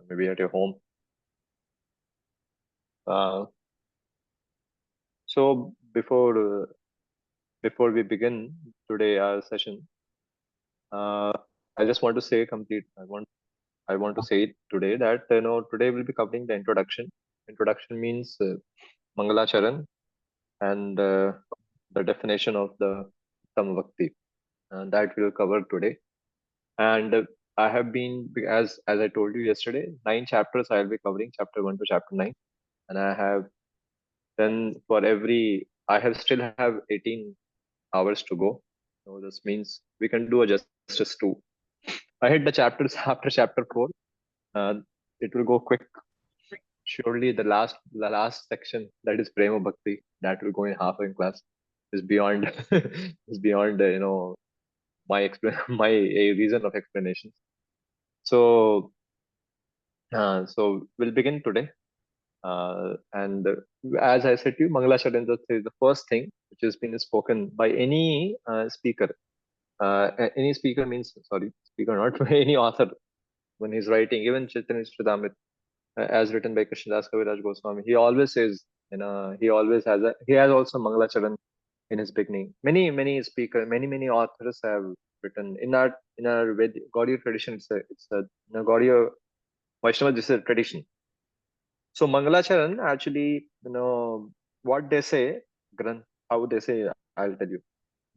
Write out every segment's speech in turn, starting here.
maybe at your home. So before we begin today our session, uh, I just want to say complete. I want to say today that today we'll be covering the introduction. Introduction means Mangalacharan and the definition of the Tam Bhakti. That we'll cover today. And I have been, as I told you yesterday, 9 chapters I'll be covering, chapter 1 to chapter 9, and I have then for every I have still have 18 hours to go. So this means we can do a justice too. I hit the chapters after chapter 4. Uh, it will go quick. Surely the last section, that is Prema Bhakti, that will go in half in class, is beyond is beyond my my reason of explanation. So so we'll begin today. And as I said to you, Mangala Charanjit is the first thing which has been spoken by any speaker. Any speaker means, sorry, speaker, not any author when he's writing, even Chaitanya Charitamrita, as written by Krishnadas Kaviraj Goswami, he always says, he has also Mangala Charan in his beginning. Many speaker, many authors have written in our Gaudiya tradition. It's a Gaudiya Vaishnava, this is a tradition. So Mangalacharan actually, what they say, how they say, I'll tell you.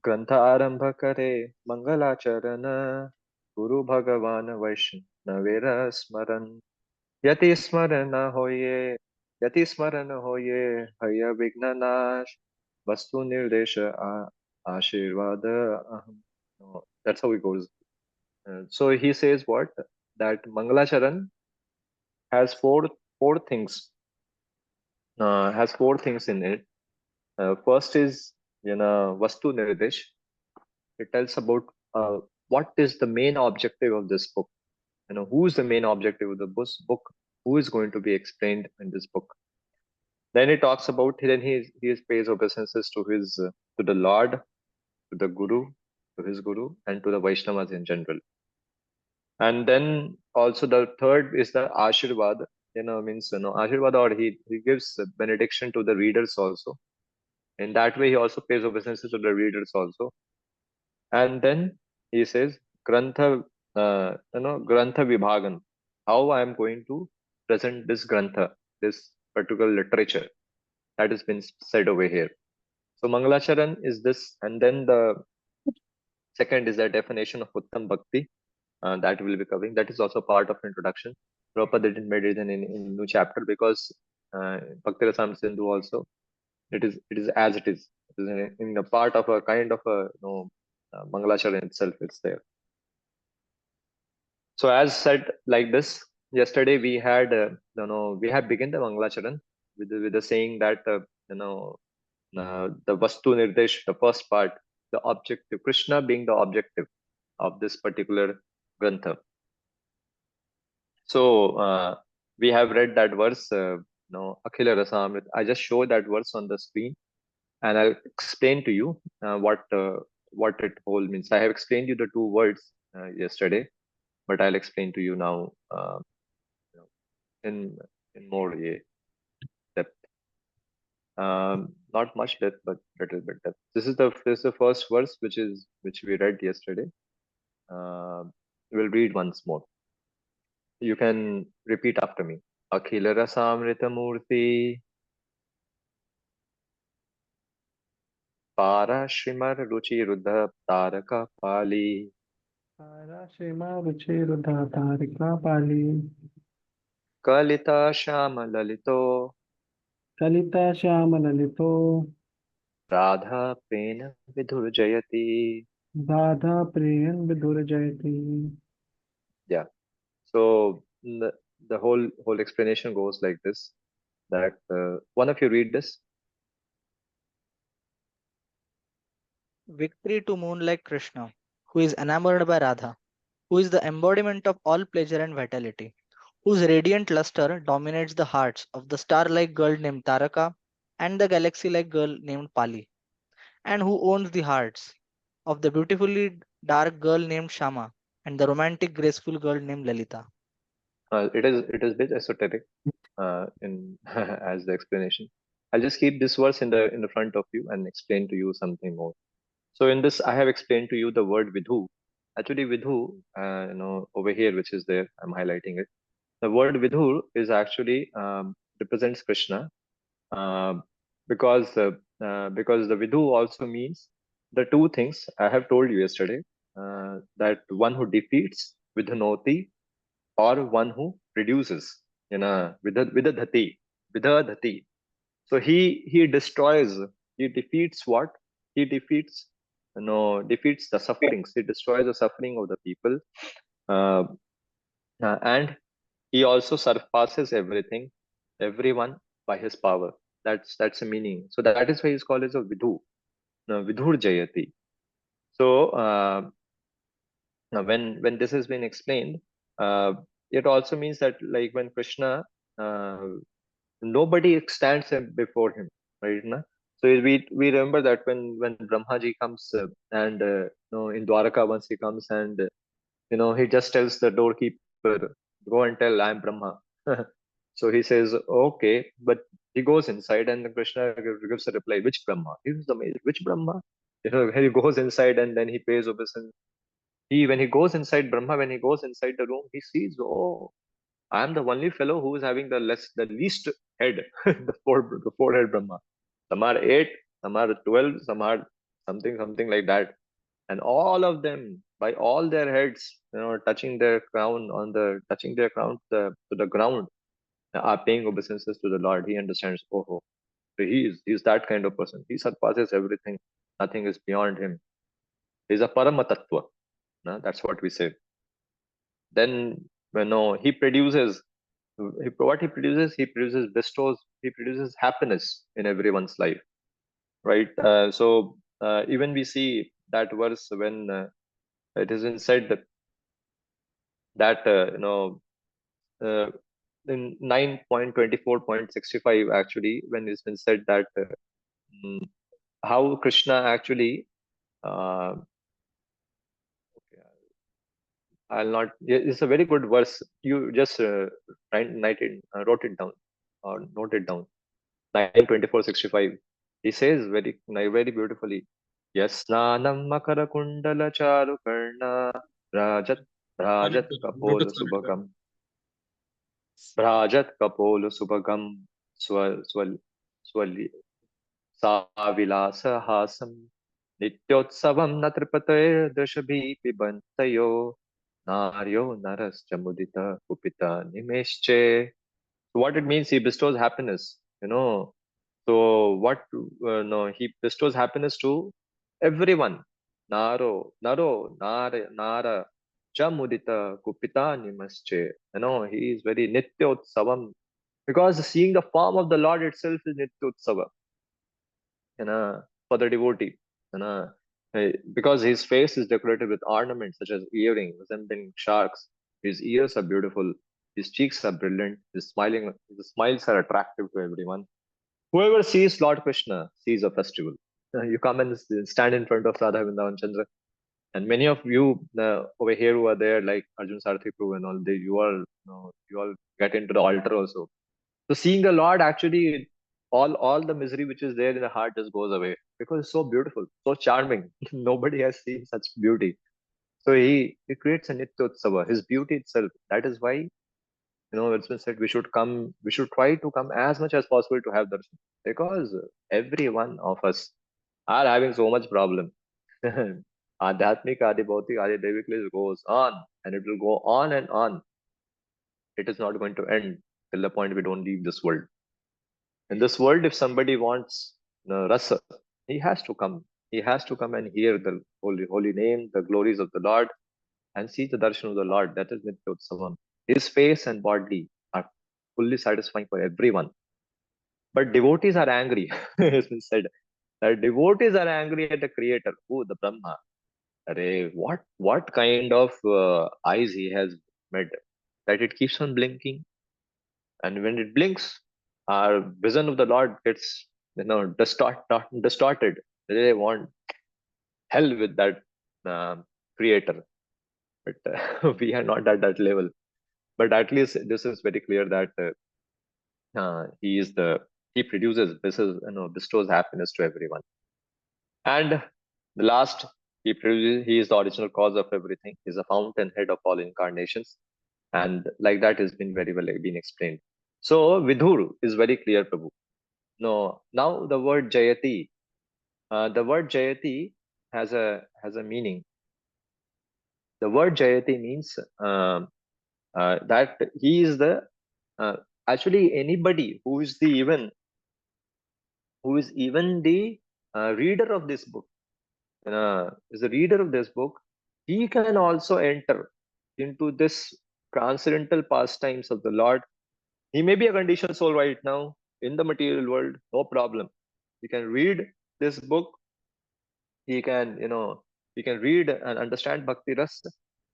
Grantha arambha kare Mangalacharana Guru Bhagavan Vaishnavera Smaran Yati Smarana Hoye Yati Smarana Hoye Haya Vignanash Vastu Nirdesha Ashirvada Aham. No, that's how it goes. So he says what? That Mangalacharan has four things has four things in it. First is Vastu Nirdesh. It tells about what is the main objective of this book. Who is the main objective of the book? Who is going to be explained in this book? Then he talks about he pays obeisances to his to the Lord, to the Guru, to his Guru, and to the Vaishnavas in general. And then also the third is the Ashirvad. Means Ashirvad, or he gives benediction to the readers also. In that way, he also pays obeisances to the readers also. And then he says, Grantha, Grantha Vibhagan, how I am going to present this Grantha, this particular literature that has been said over here. So Mangalacharan is this, and then the second is the definition of Uttam Bhakti that we'll be covering. That is also part of introduction. Prabhupada didn't made it in new chapter because Bhakti Rasam Sindhu also it is as it is. It is in a part of a kind of a Mangalacharan itself. It's there. So as said like this, yesterday we had we have begun the Mangalacharan with the saying that the Vastu Nirdesh, the first part, the objective, Krishna being the objective of this particular Grantha. So we have read that verse, Akhila Rasamrit. I just show that verse on the screen, and I'll explain to you what it whole means. I have explained you the two words yesterday, but I'll explain to you now in more depth. Not much depth, but little bit depth. This is the first verse which we read yesterday. We'll read once more. You can repeat after me. Akhila Rasamrita Murti Para Shrimar Ruchi Ruddha Taraka Pali Parashima Ruchirudha Tarika Pali Kalita Shama Lalito Kalita Shyama Lalito Radha Prena Vidhur Jayati. Radha Priyan Vidur Jayati. Yeah. So the whole explanation goes like this. That one of you read this. Victory to moon like Krishna, who is enamored by Radha, who is the embodiment of all pleasure and vitality, whose radiant luster dominates the hearts of the star-like girl named Taraka and the galaxy-like girl named Pali, and who owns the hearts of the beautifully dark girl named Shama and the romantic graceful girl named Lalita. it is a bit esoteric in as the explanation. I'll just keep this verse in the front of you and explain to you something more. So in this, I have explained to you the word vidhu. Actually, vidhu, over here, which is there, I'm highlighting it. The word vidhu is actually represents Krishna, uh, because the vidhu also means the two things I have told you yesterday, that one who defeats vidhanoti, or one who reduces, vidadhati, vidadhati. So he destroys, he defeats what? He defeats the sufferings. He destroys the suffering of the people, uh, and he also surpasses everything, everyone by his power. That's a meaning. So that is why he's called as a vidhu, vidhur jayati. So now when this has been explained, uh, it also means that like when Krishna, uh, nobody stands before him, right? Na? So we remember that when Brahmaji comes, and in Dwaraka, once he comes, and he just tells the doorkeeper, go and tell I'm Brahma. So he says, okay, but he goes inside, and Krishna gives a reply, which Brahma? He was amazed, which Brahma? He goes inside, and then he pays obeisance. When he goes inside Brahma, when he goes inside the room, he sees, oh, I am the only fellow who is having the least head, the forehead Brahma. Some are 8, some are 12, some are something like that. And all of them, by all their heads, touching their crown to the ground, are paying obeisances to the Lord. He understands, oh, so he's that kind of person. He surpasses everything. Nothing is beyond him. He's a Paramatattva. No? That's what we say. Then, he produces. What he produces bestows, he produces happiness in everyone's life, right? So even we see that verse when it is in said that uh, in 9.24.65, actually, when it's been said that mm, how Krishna actually, uh, okay, I'll not, it's a very good verse. You just wrote it down, or note it down. 9:24:65. He says very beautifully, Yasnanam makara kundala charu karna rajat rajat kapol Bluetooth connected. subhagam rajat kapol subhagam swal swali savilasa hasam nityotsavam natripate dashabhi pibantayo naryo naras chamudita kupita nimesche. So what it means, he bestows happiness, so what no he bestows happiness to everyone. Naro nara chamudita kupita nimasche. He is very nityotsavam, because seeing the form of the Lord itself is nityotsava, for the devotee, because his face is decorated with ornaments such as earrings resembling sharks. His ears are beautiful. His cheeks are brilliant. His smiles are attractive to everyone. Whoever sees Lord Krishna sees a festival. You come and stand in front of Radha Vrindavan Chandra, and many of you over here who are there, like Arjun Sarthi Prabhu and all, you all get into the altar also. So seeing the Lord, actually, all the misery which is there in the heart just goes away, because it's so beautiful, so charming. Nobody has seen such beauty. So he creates a Nityotsava, his beauty itself. That is why, it's been said, we should try to come as much as possible to have darshan, because every one of us are having so much problem. Adhyatmik, Adi Bhautik, Adi Devik list goes on, and it will go on and on. It is not going to end till the point we don't leave this world. In this world, if somebody wants rasa, he has to come. He has to come and hear the holy name, the glories of the Lord, and see the darshan of the Lord. That is Nityotsavam. His face and body are fully satisfying for everyone. But devotees are angry. It's been said that devotees are angry at the Creator, who the Brahma. Arey, what kind of eyes he has made, that it keeps on blinking, and when it blinks, our vision of the Lord gets distorted. They want hell with that creator, but we are not at that level. but at least this is very clear that he produces, this is, bestows happiness to everyone. And the last, he is the original cause of everything. He's a fountainhead of all incarnations, and like that has been very well been explained. So Vidhur is very clear, Prabhu. No, now the word Jayati has a meaning. The word Jayati means that he is the uh, actually anybody who is even the reader of this book, is a reader of this book, he can also enter into this transcendental pastimes of the Lord. He may be a conditioned soul right now in the material world, no problem. He can read this book, he can, he can read and understand Bhakti Ras,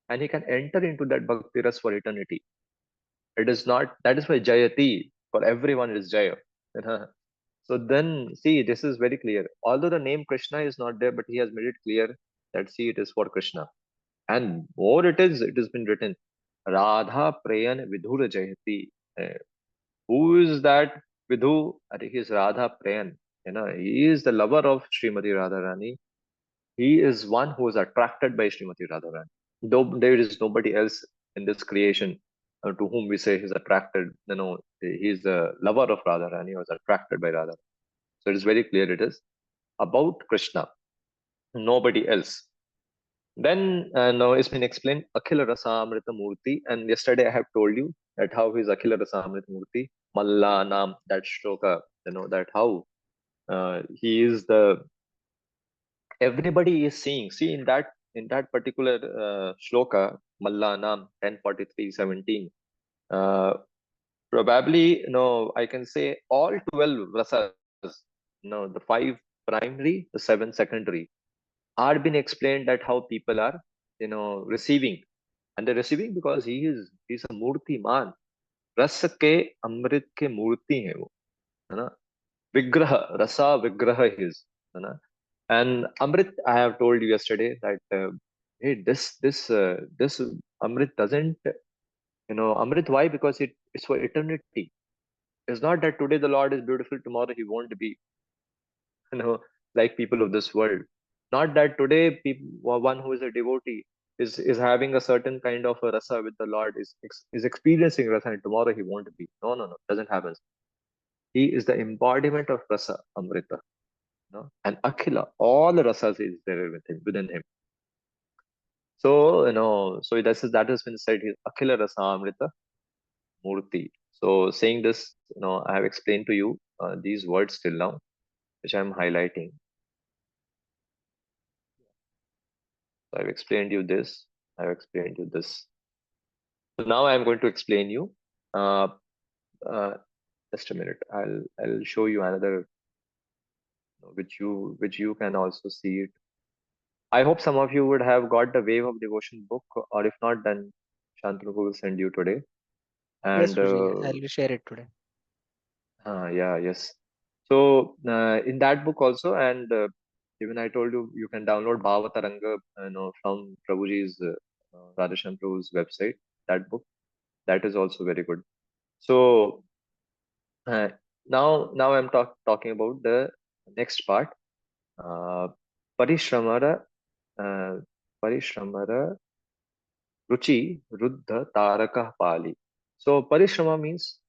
and he can enter into that Bhakti Ras for eternity. It is not, that is why Jayati, for everyone it is Jaya. So then, see, this is very clear. Although the name Krishna is not there, but he has made it clear that, see, it is for Krishna. And more it has been written, Radha Prayan Vidhura Jayati. Who is that Vidhu? I think he is Radha Prayan. He is the lover of Srimati Radharani. He is one who is attracted by Srimati Radharani. Though there is nobody else in this creation to whom we say he's attracted. He is the lover of Radharani, was attracted by Radha. So it is very clear it is about Krishna, nobody else. Then now it's been explained Akhila Rasamrita Murti, and yesterday I have told you that how he is Akhila Rasamrita Murti, Mallanam, that shloka, that how he is the, everybody is seeing. See, in that particular shloka, Mallanam 10:43:17, probably, I can say all 12 rasas, the 5 primary, the 7 secondary, are been explained that how people are, receiving. And they're receiving because he's a murti man. रस के अमृत के मूर्ति है वो, है ना. विग्रह, rasa vigraha is, है ना. And amrit, I have told you yesterday that hey, this amrit doesn't, amrit, why? Because it's for eternity. It's not that today the Lord is beautiful, tomorrow he won't be, you know, like people of this world. Not that today one who is a devotee is having a certain kind of a rasa with the Lord, is experiencing rasa, and tomorrow he won't be. No, no, no, doesn't happen. He is the embodiment of rasa, amrita. And akhila, all the rasas is there within him. So, so that has been said here, akhila rasa amrita murti. So saying this, I have explained to you these words till now, which I am highlighting. So I've explained you this. I've explained you this. So now I'm going to explain you. Uh, uh, just a minute. I'll show you another, which you can also see it. I hope some of you would have got the Wave of Devotion book, or if not, then Shantanu will send you today. Yes, And Vijay, I'll share it today. yeah, yes. So in that book also, and even I told you, you can download Bhava Taranga, from Prabhuji's Radhashyam Prabhu's website. That book, that is also very good. So uh, now I'm talking about the next part. Uh, Parishramara, uh, Parishramara Ruchi Ruddha Taraka Pali. So Parishrama means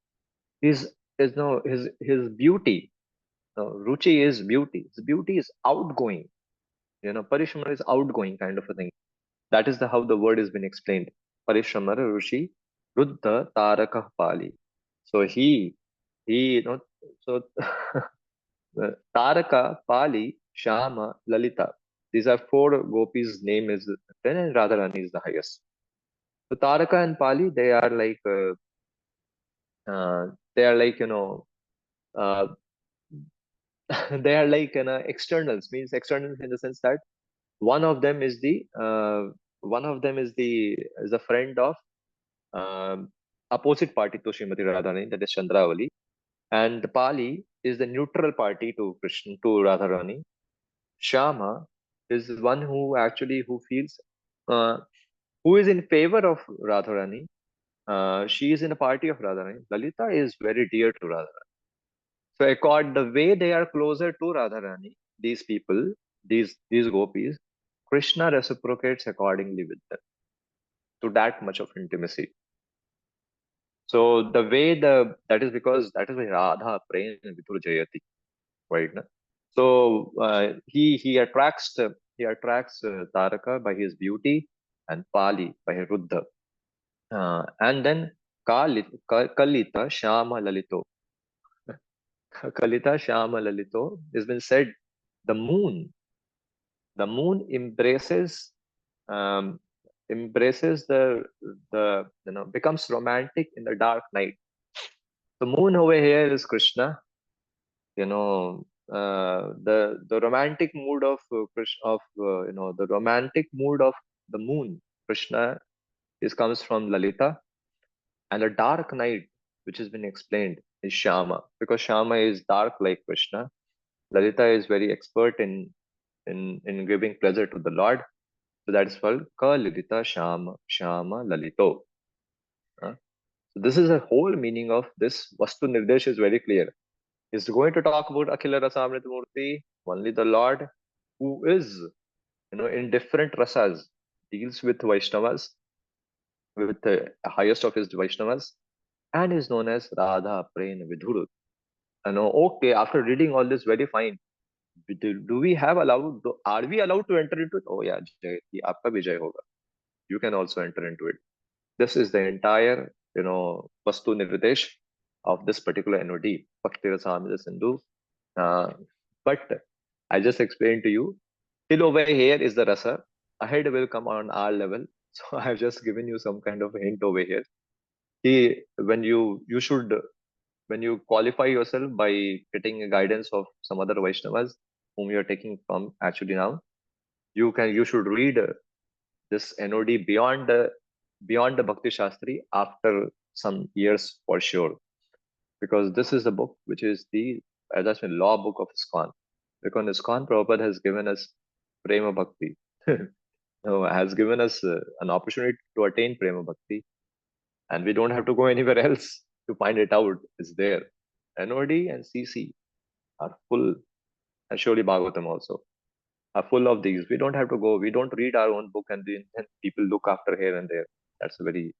his beauty. Ruchi is beauty. His beauty is outgoing. Parishrama is outgoing kind of a thing. That is how the word has been explained. Parishramara Ruchi Ruddha Taraka Pali. So so Taraka, Pali, Shama, Lalita. These are 4 gopis' name is 10, and Radharani is the highest. So Taraka and Pali, they are like, uh, they are like, externals. Means externals in the sense that one of them is the friend of opposite party to Srimati Radharani, that is Chandravali, and the Pali is the neutral party to Krishna, to Radharani. Shama is one who actually who feels, uh, who is in favor of Radharani, she is in a party of Radharani. Lalita is very dear to Radharani. So according the way they are closer to Radharani, these people, these gopis, Krishna reciprocates accordingly with them to that much of intimacy. So the way that is because that is why Radha praying Vitur Jayati, right? Na? So he attracts Taraka by his beauty and Pali by her Ruddha. And then Kalita Shama Lalito. Kalita Shama Lalito has been said the moon. The moon um, embraces the becomes romantic in the dark night. The moon over here is Krishna. The romantic mood of the romantic mood of the moon Krishna is comes from Lalita, and the dark night which has been explained is Shama, because Shama is dark like Krishna. Lalita is very expert in giving pleasure to the Lord. So that is called Ka Lalita Shama Lalito. So this is a whole meaning of this Vastu Nirdesh is very clear. He's going to talk about Akhila Rasamrita Murti, only the Lord who is, in different rasas, deals with Vaishnavas, with the highest of his Vaishnavas, and is known as Radha Prem Vidhuru. Okay, after reading all this, very fine. Do we have allowed? Are we allowed to enter into it? Oh yeah, Jai, आपका भी जय होगा. You can also enter into it. This is the entire, Vastu Nirdesh of this particular NOD, Bhakti Rasamrita Sindhu. But I just explained to you, till over here is the rasa. Ahead will come on our level. So I've just given you some kind of a hint over here. See, when you qualify yourself by getting a guidance of some other Vaishnavas whom you are taking from actually now, you should read this NOD beyond the Bhakti Shastri after some years for sure, because this is the book which is the, as I said, law book of ISKCON. Because ISKCON Prabhupada has given us Prema Bhakti, has given us an opportunity to attain Prema Bhakti, and we don't have to go anywhere else to find it out. It's there. NOD and CC are full, and surely Bhagavatam also are full of these. We don't have to go. We don't read our own book and then people look after here and there. That's a very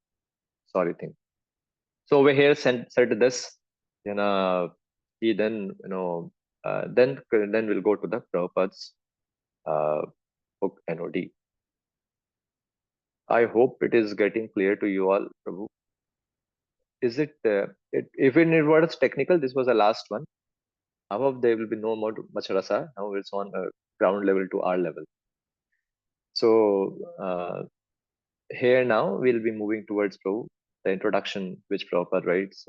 sorry thing. So over here said this, he then then we'll go to the Prabhupada's book NOD. I hope it is getting clear to you all, Prabhu. Is it, if it was technical, this was the last one. Above there will be no more much rasa. Now it's on ground level to our level. So here now we'll be moving towards Prabhu, the introduction which Prabhupada writes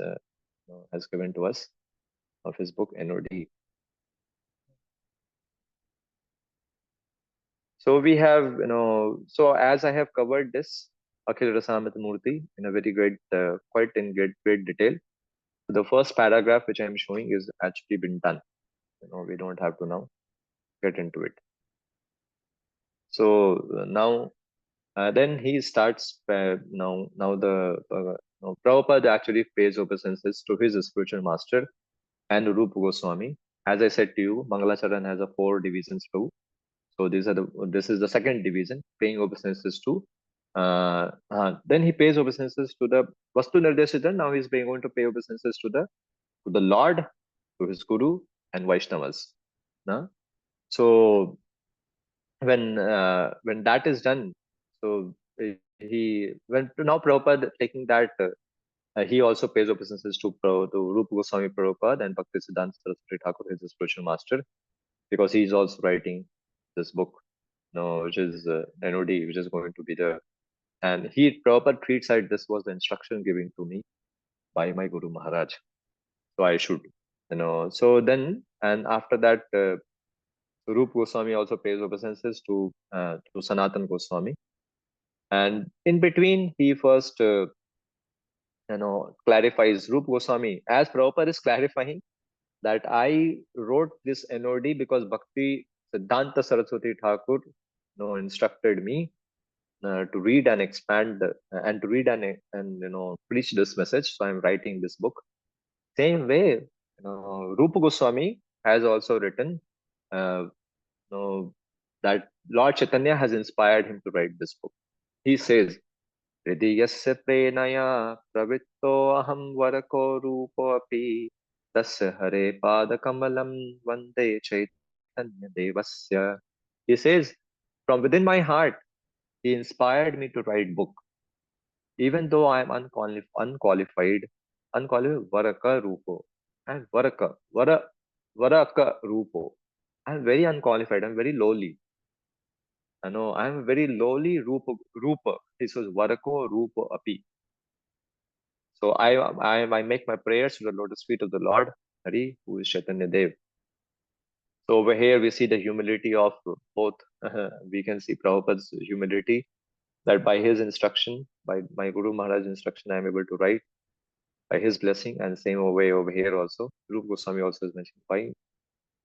has given to us of his book NOD. So we have, so as I have covered this Akhil Rasamrita Murti in a very great, quite in great detail. The first paragraph which I'm showing is actually been done. We don't have to now get into it. So now, then he starts now Prabhupada actually pays obeisances to his spiritual master and Rupa Goswami. As I said to you, Mangalacharan has a 4 divisions too. So this is the second division, paying obeisances to. Then he pays obeisances to the Vastu Nirdeshitan. Now he's going to pay obeisances to the Lord, to his Guru and Vaishnavas. So when that is done, so he when now Prabhupada taking that. He also pays obeisances to Rupa Goswami Prabhupada and Bhakti Siddhanta Saraswati Thakur, his spiritual master, because he is also writing this book, which is NOD, which is going to be and Prabhupada treats like this was the instruction given to me by my Guru Maharaj. So I should, so then, and after that, Rupa Goswami also pays obeisances to Sanatan Goswami. And in between, he first, clarifies Rupa Goswami, as Prabhupada is clarifying that I wrote this NOD because Bhakti Siddhanta Saraswati Thakur instructed me to read and expand and to read and preach this message. So I'm writing this book. Same way, Rupa Goswami has also written that Lord Chaitanya has inspired him to write this book. He says, हृदयस्य प्रेणया प्रवृत्तोऽहं वरको रूपोऽपि तस्य हरे पादकमलं वन्दे चैतन्यदेवस्य. He says, from within my heart, he inspired me to write book, even though I am unqualified varaka rupo. And varaka rupo. I'm very unqualified. I'm very lowly. I know I'm very lowly rupa. He says varako rupa api. So I make my prayers to the lotus feet of the Lord Hari, who is Chaitanya Dev. So over here we see the humility of both. We can see Prabhupada's humility, that by his instruction, by my Guru Maharaj's instruction, I am able to write by his blessing, and same way over here also. Rupa Goswami also is mentioned, by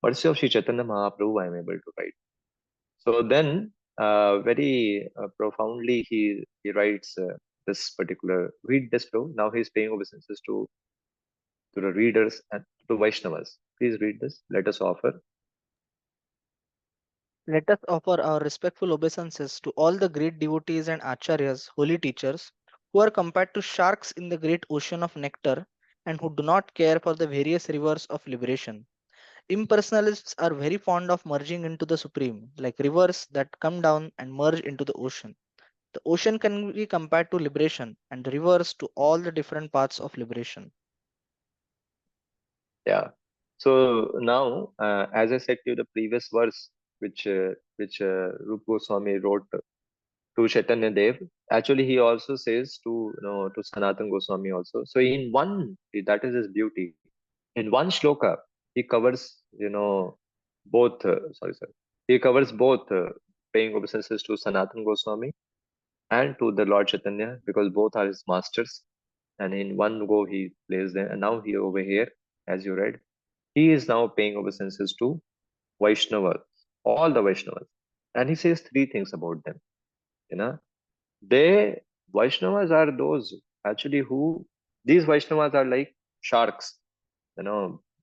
mercy of Sri Chaitanya Mahaprabhu, I am able to write. So then, very profoundly, he writes this particular. Read this, bro. Now he is paying obeisances to the readers and to Vaishnavas. Please read this. Let us offer. Let us offer our respectful obeisances to all the great devotees and acharyas, holy teachers, who are compared to sharks in the great ocean of nectar and who do not care for the various rivers of liberation. Impersonalists are very fond of merging into the supreme, like rivers that come down and merge into the ocean. The ocean can be compared to liberation, and the rivers to all the different paths of liberation. Yeah. So now, as I said to you, the previous verse which Rupa Goswami wrote to Chaitanya Dev, actually he also says to Sanatan Goswami also. So in one, that is his beauty. In one shloka, he covers both. Sorry, sir. He covers both paying obeisances to Sanatan Goswami and to the Lord Chaitanya, because both are his masters. And in one go he plays them. And now he over here, as you read, he is now paying obeisances to Vaishnavas, all the Vaishnavas. And he says three things about them. You know, they Vaishnavas are those actually who these Vaishnavas are like sharks,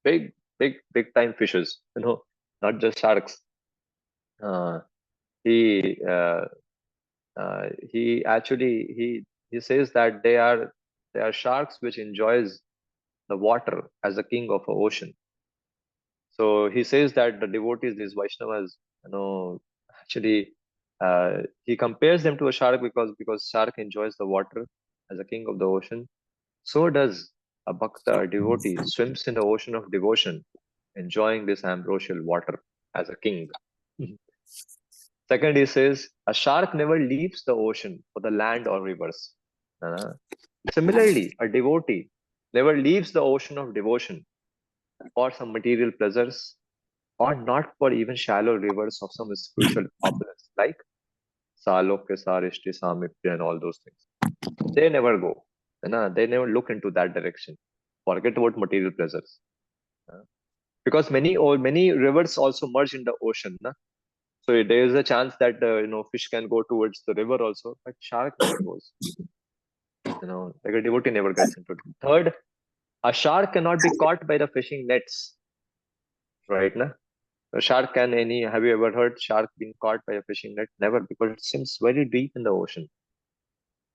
big, big time fishes, not just sharks. Uh, he uh, he actually he says that they are sharks which enjoys the water as the king of a ocean. So he says that the devotees, these Vaishnavas, actually, he compares them to a shark because shark enjoys the water as a king of the ocean. So does a bhakta, a devotee, swims in the ocean of devotion, enjoying this ambrosial water as a king. Second, he says, a shark never leaves the ocean for the land or rivers. Uh, Similarly, a devotee never leaves the ocean of devotion for some material pleasures, or not for even shallow rivers of some spiritual opulence, like Salokya, Sarishti, Samipya, and all those things. They never go. They never look into that direction. Forget about material pleasures. Uh, Because many rivers also merge in the ocean. So there is a chance that fish can go towards the river also, but shark never goes. Like a devotee never gets into it. Third, a shark cannot be caught by the fishing nets, right? Na? A shark can any? Have you ever heard shark being caught by a fishing net? Never, because it swims very deep in the ocean.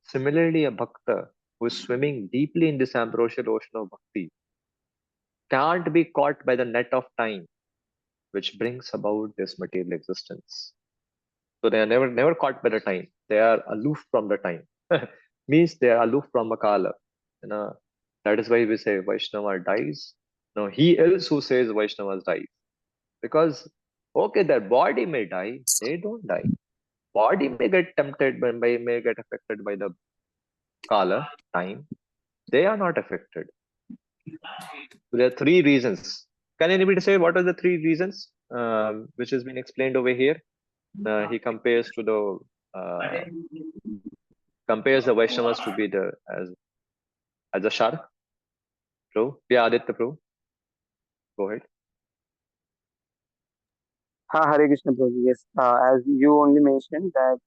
Similarly, a bhakta who is swimming deeply in this ambrosial ocean of bhakti can't be caught by the net of time, which brings about this material existence. So they are never caught by the time. They are aloof from the time. Means they are aloof from Akala. You know, that is why we say Vaishnava dies. No, he else who says Vaishnavas dies. Because okay, their body may die, they don't die. Body may get tempted may get affected by the Kala, time. They are not affected. So there are three reasons. Can anybody say what are the three reasons which has been explained over here? He uh, compares the Vaishnavas to be the as a shark. Pro, yeah, Aditya Pro, go ahead. Ha, Hare Krishna Prabhu. Yes, as you only mentioned that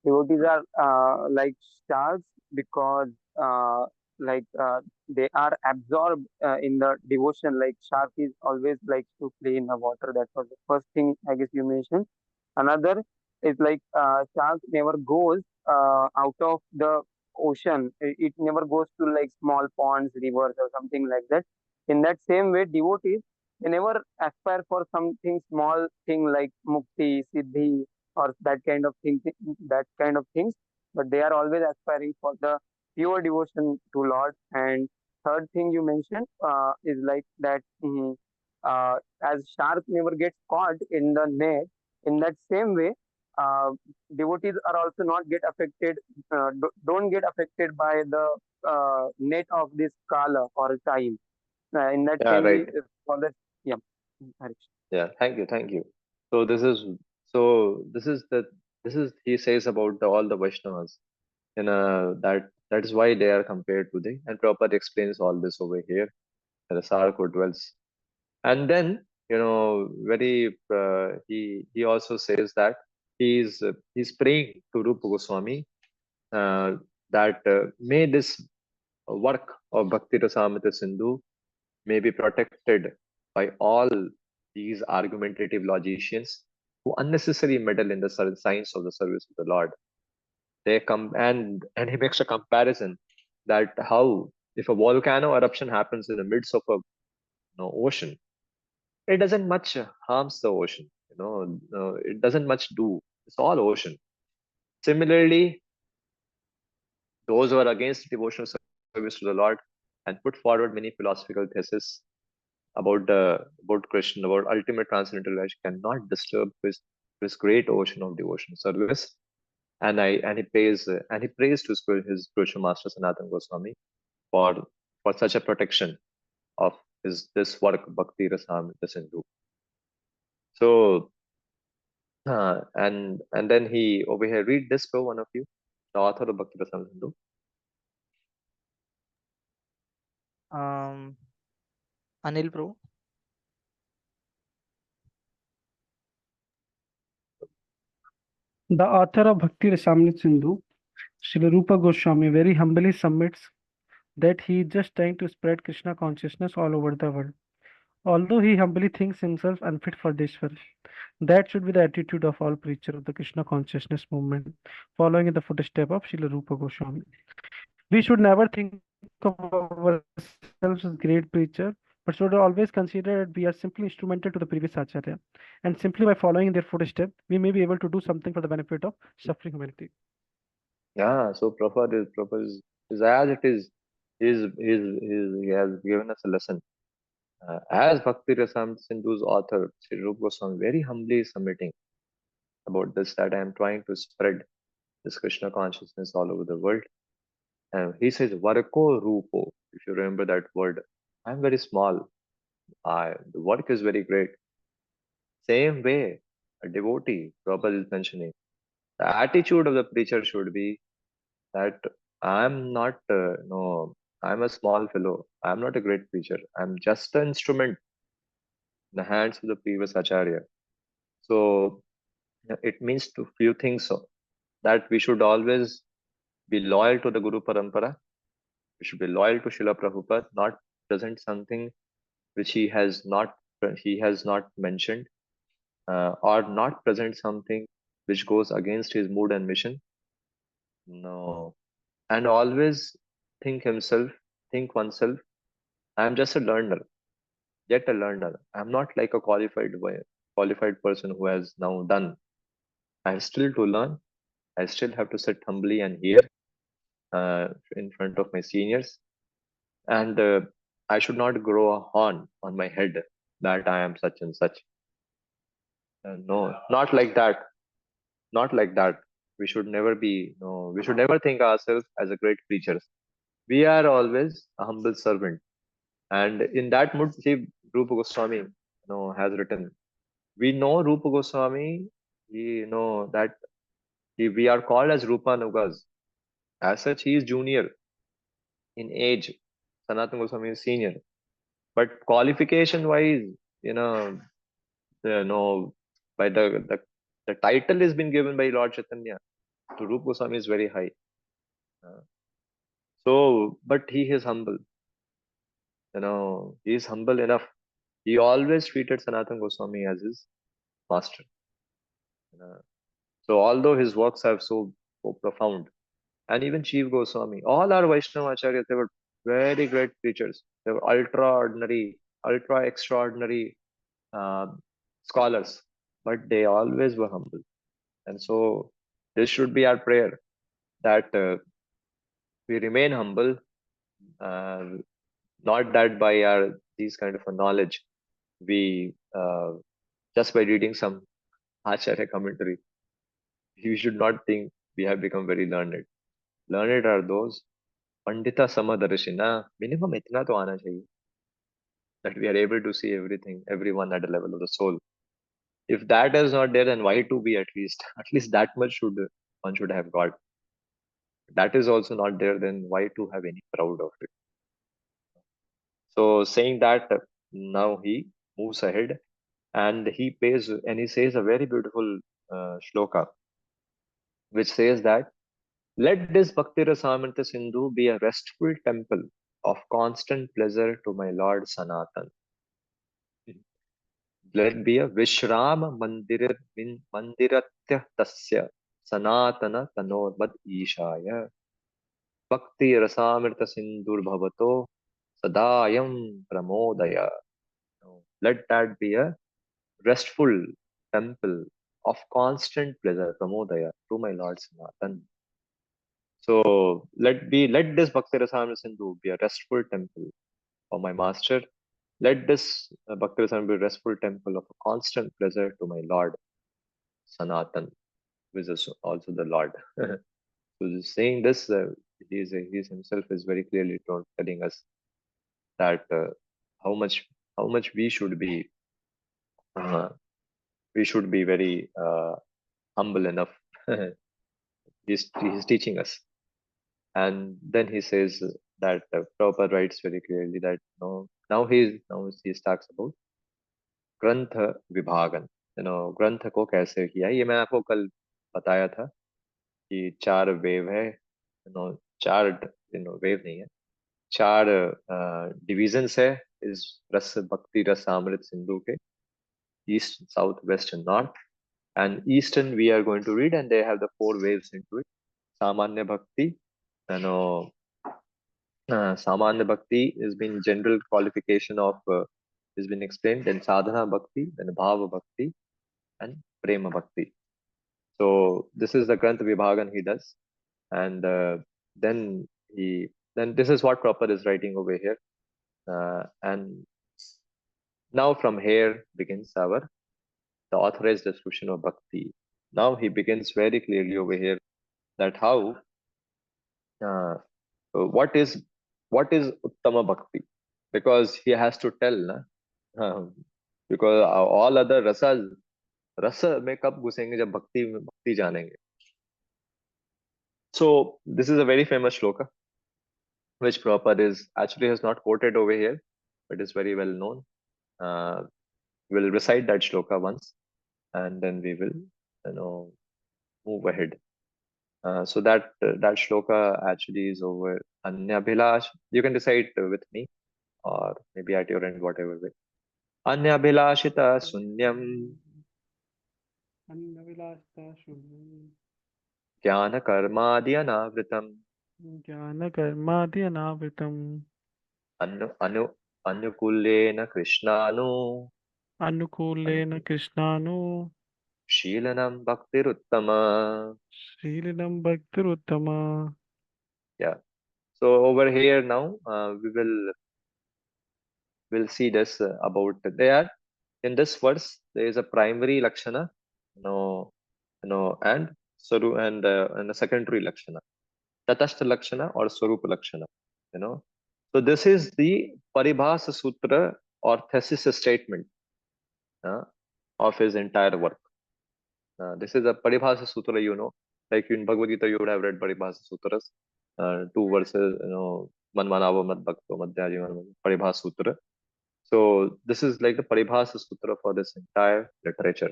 Devotees are like sharks because uh, like they are absorbed in the devotion. Like shark is always like to play in the water. That was the first thing I guess you mentioned. Another is like shark never goes out of the ocean. It never goes to like small ponds, rivers, or something like that. In that same way, devotees they never aspire for something small thing like mukti, siddhi, or that kind of things. But they are always aspiring for the pure devotion to Lord. And third thing you mentioned is like that as shark never gets caught in the net, in that same way, uh, devotees are also not get affected, don't get affected by the net of this kala or time. In that Yeah, same way, right. for that, yeah, Harish. Yeah, thank you, thank you. So so this is he says about all the Vaishnavas, that is why they are compared to the, and Prabhupada explains all this over here, that the Sarko dwells. And then, very he also says that he's praying to Rupa Goswami, uh, that may this work of Bhakti Rasamrita Sindhu may be protected by all these argumentative logicians who unnecessarily meddle in the science of the service of the Lord. They come, and he makes a comparison that how if a volcano eruption happens in the midst of a ocean, it doesn't much harms the ocean. It doesn't much do. It's all ocean. Similarly, those who are against devotional service to the Lord and put forward many philosophical theses about Krishna, about ultimate transcendental life, cannot disturb his great ocean of devotional service. And he prays to his spiritual master Sanatana Goswami for such a protection of this work Bhakti Rasamrita Sindhu. So and then he over here read this for one of you, the author of Bhakti Rasamrita Sindhu. Um, Anil Pro. The author of Bhakti Rasamrita Sindhu, Srila Rupa Goswami, very humbly submits that he is just trying to spread Krishna consciousness all over the world. Although he humbly thinks himself unfit for this world. That should be the attitude of all preachers of the Krishna consciousness movement, following in the footsteps of Srila Rupa Goswami. We should never think of ourselves as great preacher, but should always consider that we are simply instrumental to the previous Acharya. And simply by following in their footsteps, we may be able to do something for the benefit of suffering humanity. Yeah, so Prabhupada is as it is he has given us a lesson. As Bhakti Rasamrita Sindhu's author, Sri Rupa Goswami, very humbly submitting about this, that I am trying to spread this Krishna consciousness all over the world. And he says, Varko Rupo, if you remember that word. I'm very small. The work is very great. Same way, a devotee, Prabhupada is mentioning, the attitude of the preacher should be that I'm not, no, I'm a small fellow. I'm not a great preacher. I'm just an instrument in the hands of the previous Acharya. So it means to few things, so that we should always be loyal to the Guru Parampara. We should be loyal to Srila Prabhupada, not present something which he has not mentioned, or not present something which goes against his mood and mission. No, and always think himself, think oneself. I am just a learner, yet a learner. I am not like a qualified person who has now done. I have still to learn. I still have to sit humbly and hear in front of my seniors, and I should not grow a horn on my head that I am such and such. No, not like that. Not like that. We should never be. No, we should never think ourselves as a great preachers. We are always a humble servant. And in that mood, see, Rupa Goswami, has written. We know Rupa Goswami. We know that we are called as Rupa Nugas. As such, he is junior in age. Sanatana Goswami is senior. But qualification wise, you know, you know, by the title has been given by Lord Chaitanya. to Rupa Goswami is very high. But he is humble. He is humble enough. He always treated Sanatana Goswami as his master. So although his works are so profound, and even Chief Goswami, all our Vaishnava Acharyas, they were very great preachers. They were ultra extraordinary scholars, but they always were humble. And so this should be our prayer, that we remain humble, uh, not that by our these kind of a knowledge we just by reading some Acharya commentary, we should not think we have become very learned. Learned are those Pandita Samadarshina. Minimum itna to aana chahiye, that we are able to see everything, everyone at the level of the soul. If that is not there, then why to be at least? At least that much should one should have got. That is also not there, then why to have any proud of it? So saying that, now he moves ahead and he says a very beautiful shloka, which says that let this Bhakti Rasamrita Sindhu be a restful temple of constant pleasure to my Lord Sanatan. Let it be a Vishram Mandiratya Tasya Sanatana Tanor Mad Ishaya Bhakti Rasamrita Sindhur Bhavato Sadayam Pramodaya. Let that be a restful temple of constant pleasure, Pramodaya, to my Lord Sanatan. So let this Bhakti Rasamrita Sindhu be a restful temple for my master. Let this Bhakti Rasamrita be a restful temple of a constant pleasure to my Lord Sanatan, which is also the Lord. So just saying this, he himself is very clearly telling us that how much uh, we should be very humble enough. He's teaching us, and then he says that Prabhupada writes very clearly that now he talks about ग्रंथ विभागन. ग्रंथ को कैसे किया, ये मैं आपको कल बताया था कि 4 वेव है. 4 वेव नहीं है, 4 डिविजन्स है इस रस भक्ति रस अमृत सिंधु के, east south west and north. And eastern we are going to read, and they have the 4 waves into it. Samanya Bhakti, you know, Samanya Bhakti has been general qualification of has been explained. Then Sadhana Bhakti, then Bhava Bhakti, and Prema Bhakti. So this is the Granth Vibhagan he does, and then then this is what Prabhupada is writing over here, and now from here begins the authorized description of Bhakti. Now he begins very clearly over here that how uh, what is Uttama Bhakti, because he has to tell na, because all other rasas रस में कब घुसेंगे, जब भक्ति जानेंगे. So this is a very famous shloka which Prabhupada has not quoted over here, but is very well known. We'll recite that shloka once, and then we will move ahead. So that shloka actually is over Anyabhilash. You can recite with me, or maybe at your end, whatever way. Anyabhilashita sunyam अन्नविलासता शून्यं jnana karmadi anavritam ज्ञानकर्माद्यनावृतम् anu anukullena krishnanu अनुकूलेन कृष्णानु शीलनम bhaktiruttama. श्रीलिनं भक्तिरुत्तमा. Yeah. So over here now we'll see this about there. In this verse there is a primary lakshana, and and a secondary lakshana, tatastha lakshana or swarupa lakshana. So this is the paribhasa sutra or thesis statement uh, of his entire work. This is a paribhasa sutra, like in Bhagavad Gita you would have read paribhasa sutras, 2 verses, manmanava mad bhakto madhyaji paribhasa sutra. So this is like the paribhasa sutra for this entire literature.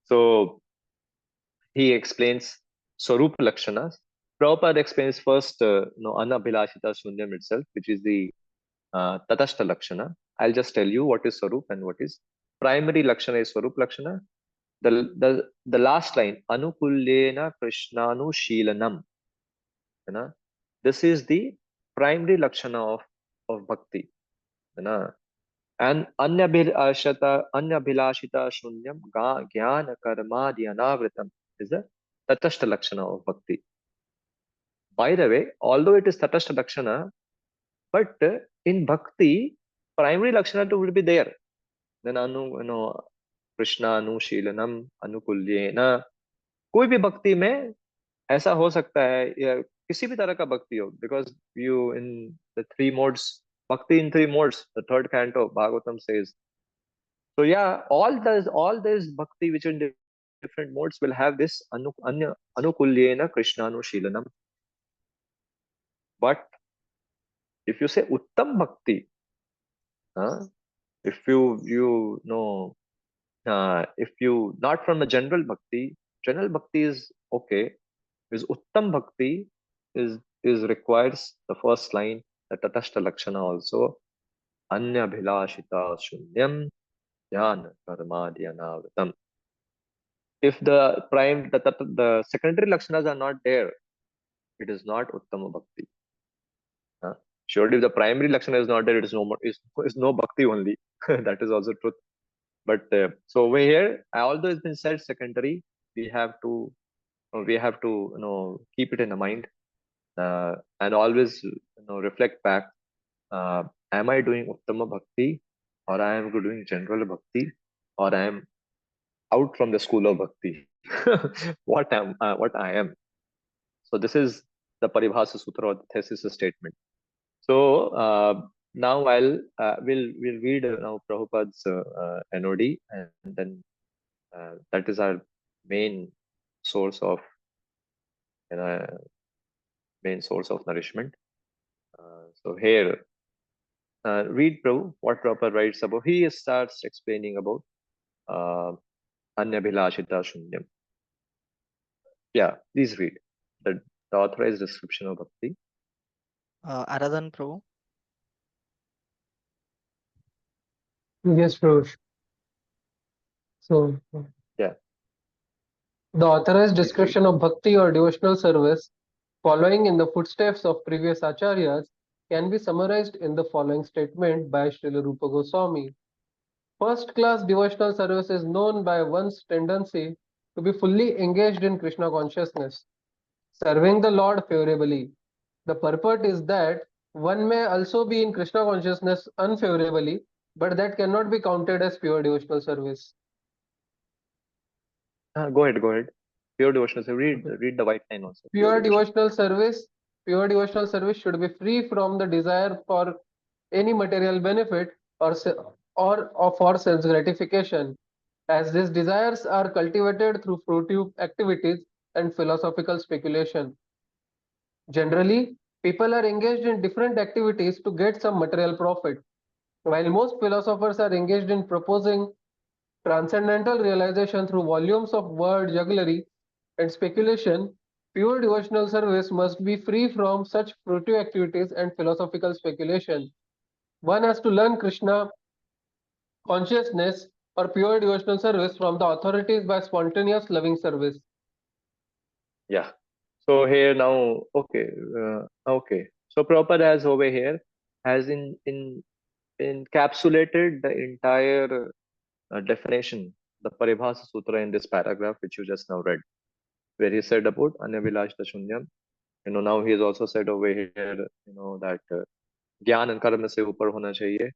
So he explains Swarup Lakshanas. Prabhupada explains first, Anabhilashita Shunyam itself, which is the Tatashta Lakshana. I'll just tell you what is Swarup and what is primary Lakshana is Swarup Lakshana. The last line, Anukullena Krishnanu Sheelanam. This is the primary Lakshana of Bhakti. And Anyabhilashita Shunyam Jnana Karma Dhyanavritam is the Tatashta Lakshana of Bhakti. By the way, although it is Tatashta Lakshana, but in Bhakti, primary Lakshana too will be there. Then Krishna Anushilanam Anukulyena. कोई भी भक्ति में ऐसा हो सकता है या किसी भी तरह का भक्ति हो, because you in the three modes, Bhakti in three modes, the third canto Bhagavatam says. So yeah, all this bhakti which in different modes will have this anukulyena Krishnanushilanam. But if you say uttam bhakti, if you know, if you not from the general bhakti is okay. Is uttam bhakti is requires the first line, the tatashta lakshana also, anya bhilashita shunyam jnana karma dhyanavritam. If the secondary lakshanas are not there, it is not uttama bhakti. Surely if the primary lakshana is not there, it is no bhakti only. That is also truth. But so over here, although it's been said secondary, we have to keep it in the mind, and always reflect back. Am I doing uttama bhakti, or I am doing general bhakti, or I am out from the school of bhakti? What I am. So this is the Paribhasa Sutra or the thesis statement. So now we'll read now Prabhupada's NOD, and then that is our main source of nourishment. So here, read Prabhu what Prabhupada writes about. He starts explaining about Anyabhilashita Shunyam. Yeah, please read the authorized description of Bhakti. Aradhan Prabhu. Yes, Prabhu. So, Yeah. the authorized Please read. description of bhakti or devotional service, following in the footsteps of previous acharyas, can be summarized in the following statement by Srila Rupa Goswami. First-class devotional service is known by one's tendency to be fully engaged in Krishna consciousness, serving the Lord favorably. The purport is that one may also be in Krishna consciousness unfavorably, but that cannot be counted as pure devotional service. Go ahead. Pure devotional. So read the white line also. Pure devotional service should be free from the desire for any material benefit or for sense gratification, as these desires are cultivated through fruitive activities and philosophical speculation. Generally, people are engaged in different activities to get some material profit. While most philosophers are engaged in proposing transcendental realization through volumes of word jugglery and speculation, pure devotional service must be free from such fruitive activities and philosophical speculation. One has to learn Krishna consciousness or pure devotional service from the authorities by spontaneous loving service. Yeah. So here now, okay. So Prabhupada has over here has encapsulated the entire definition, the Paribhasa Sutra in this paragraph which you just now read, where he said about Anyavilashta Shunyam. Now he has also said over here, that Gyan and Karma se upar hona chahiye.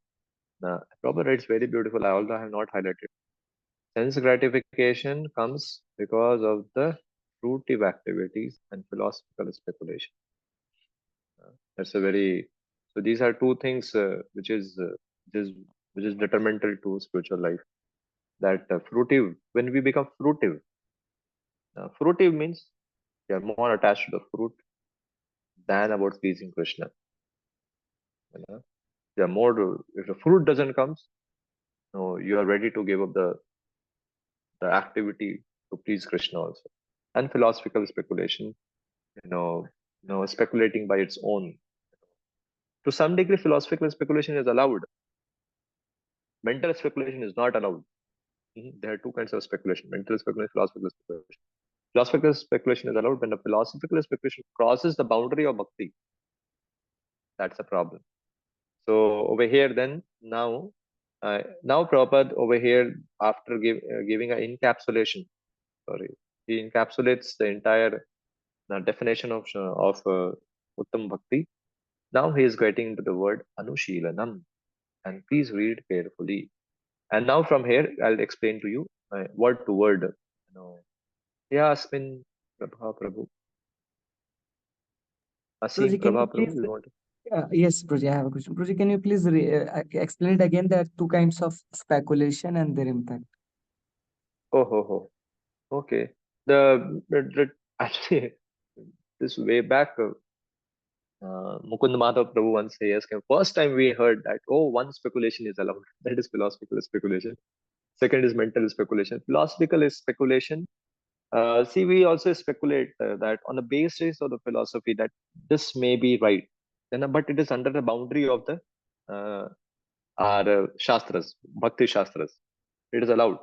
Prabhupada writes very beautiful. I also have not highlighted. Sense gratification comes because of the fruitive activities and philosophical speculation. That's a very so these are two things which is detrimental to spiritual life. That fruitive, when we become fruitive, fruitive means you are more attached to the fruit than about pleasing Krishna. You are more if the fruit doesn't come, you are ready to give up the activity to please Krishna also. unphilosophical speculation, speculating by its own. To some degree, philosophical speculation is allowed. Mental speculation is not allowed. There are two kinds of speculation: mental speculation, philosophical speculation. Philosophical speculation is allowed when the philosophical speculation crosses the boundary of bhakti. That's a problem. So over here, then now Prabhupada over here, after giving an encapsulation, he encapsulates the entire definition of Uttam Bhakti. Now he is getting into the word Anushilanam, and please read carefully. And now from here, I'll explain to you word to word. Yeah, Asmin Prabha Prabhu. Asim Proji, can you Prabha please? Prabhu, you want to? Yes, Proji, I have a question. Proji, can you please explain it again? There are two kinds of speculation and their impact. Oh. Okay. Actually, this way back, Mukund Madhav Prabhu once says, first time we heard that, one speculation is allowed. That is philosophical speculation. Second is mental speculation. Philosophical is speculation. See, we also speculate that on the basis of the philosophy that this may be right, but it is under the boundary of the our Shastras, Bhakti Shastras. It is allowed.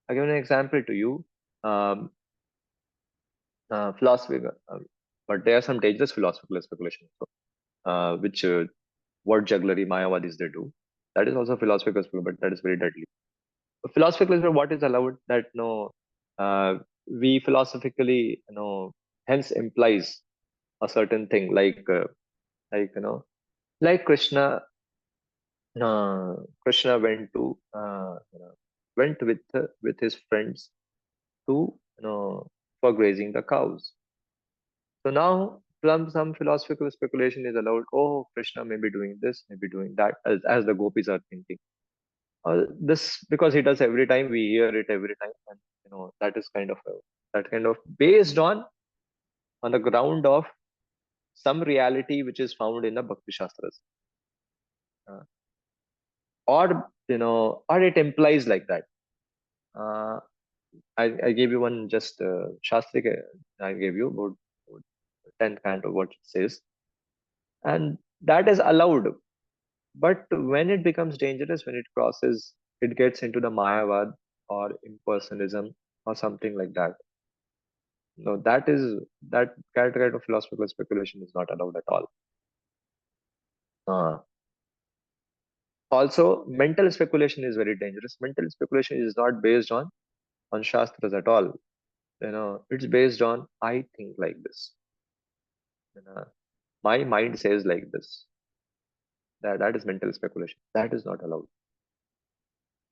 I'll give an example to you. Philosophy, but there are some dangerous philosophical speculation, which word jugglery Mayavadis they do. That is also philosophical speculation, but that is very deadly. Philosophical is what is allowed, that we philosophically hence implies a certain thing, like like Krishna went with his friends to for grazing the cows. So now some philosophical speculation is allowed. Oh, Krishna may be doing this, may be doing that, as the gopis are thinking. This because he does every time, we hear it every time, and that is that kind of based on the ground of some reality which is found in the Bhakti Shastras, or it implies like that. I gave you one just Shastri. I gave you about 10th kind of what it says, and that is allowed. But when it becomes dangerous, when it crosses, it gets into the Mayavad or impersonalism or something like that. No, that kind of philosophical speculation is not allowed at all. Also, mental speculation is very dangerous. Mental speculation is not based on Shastras at all. It's based on I think like this. My mind says like this. That is mental speculation. That is not allowed.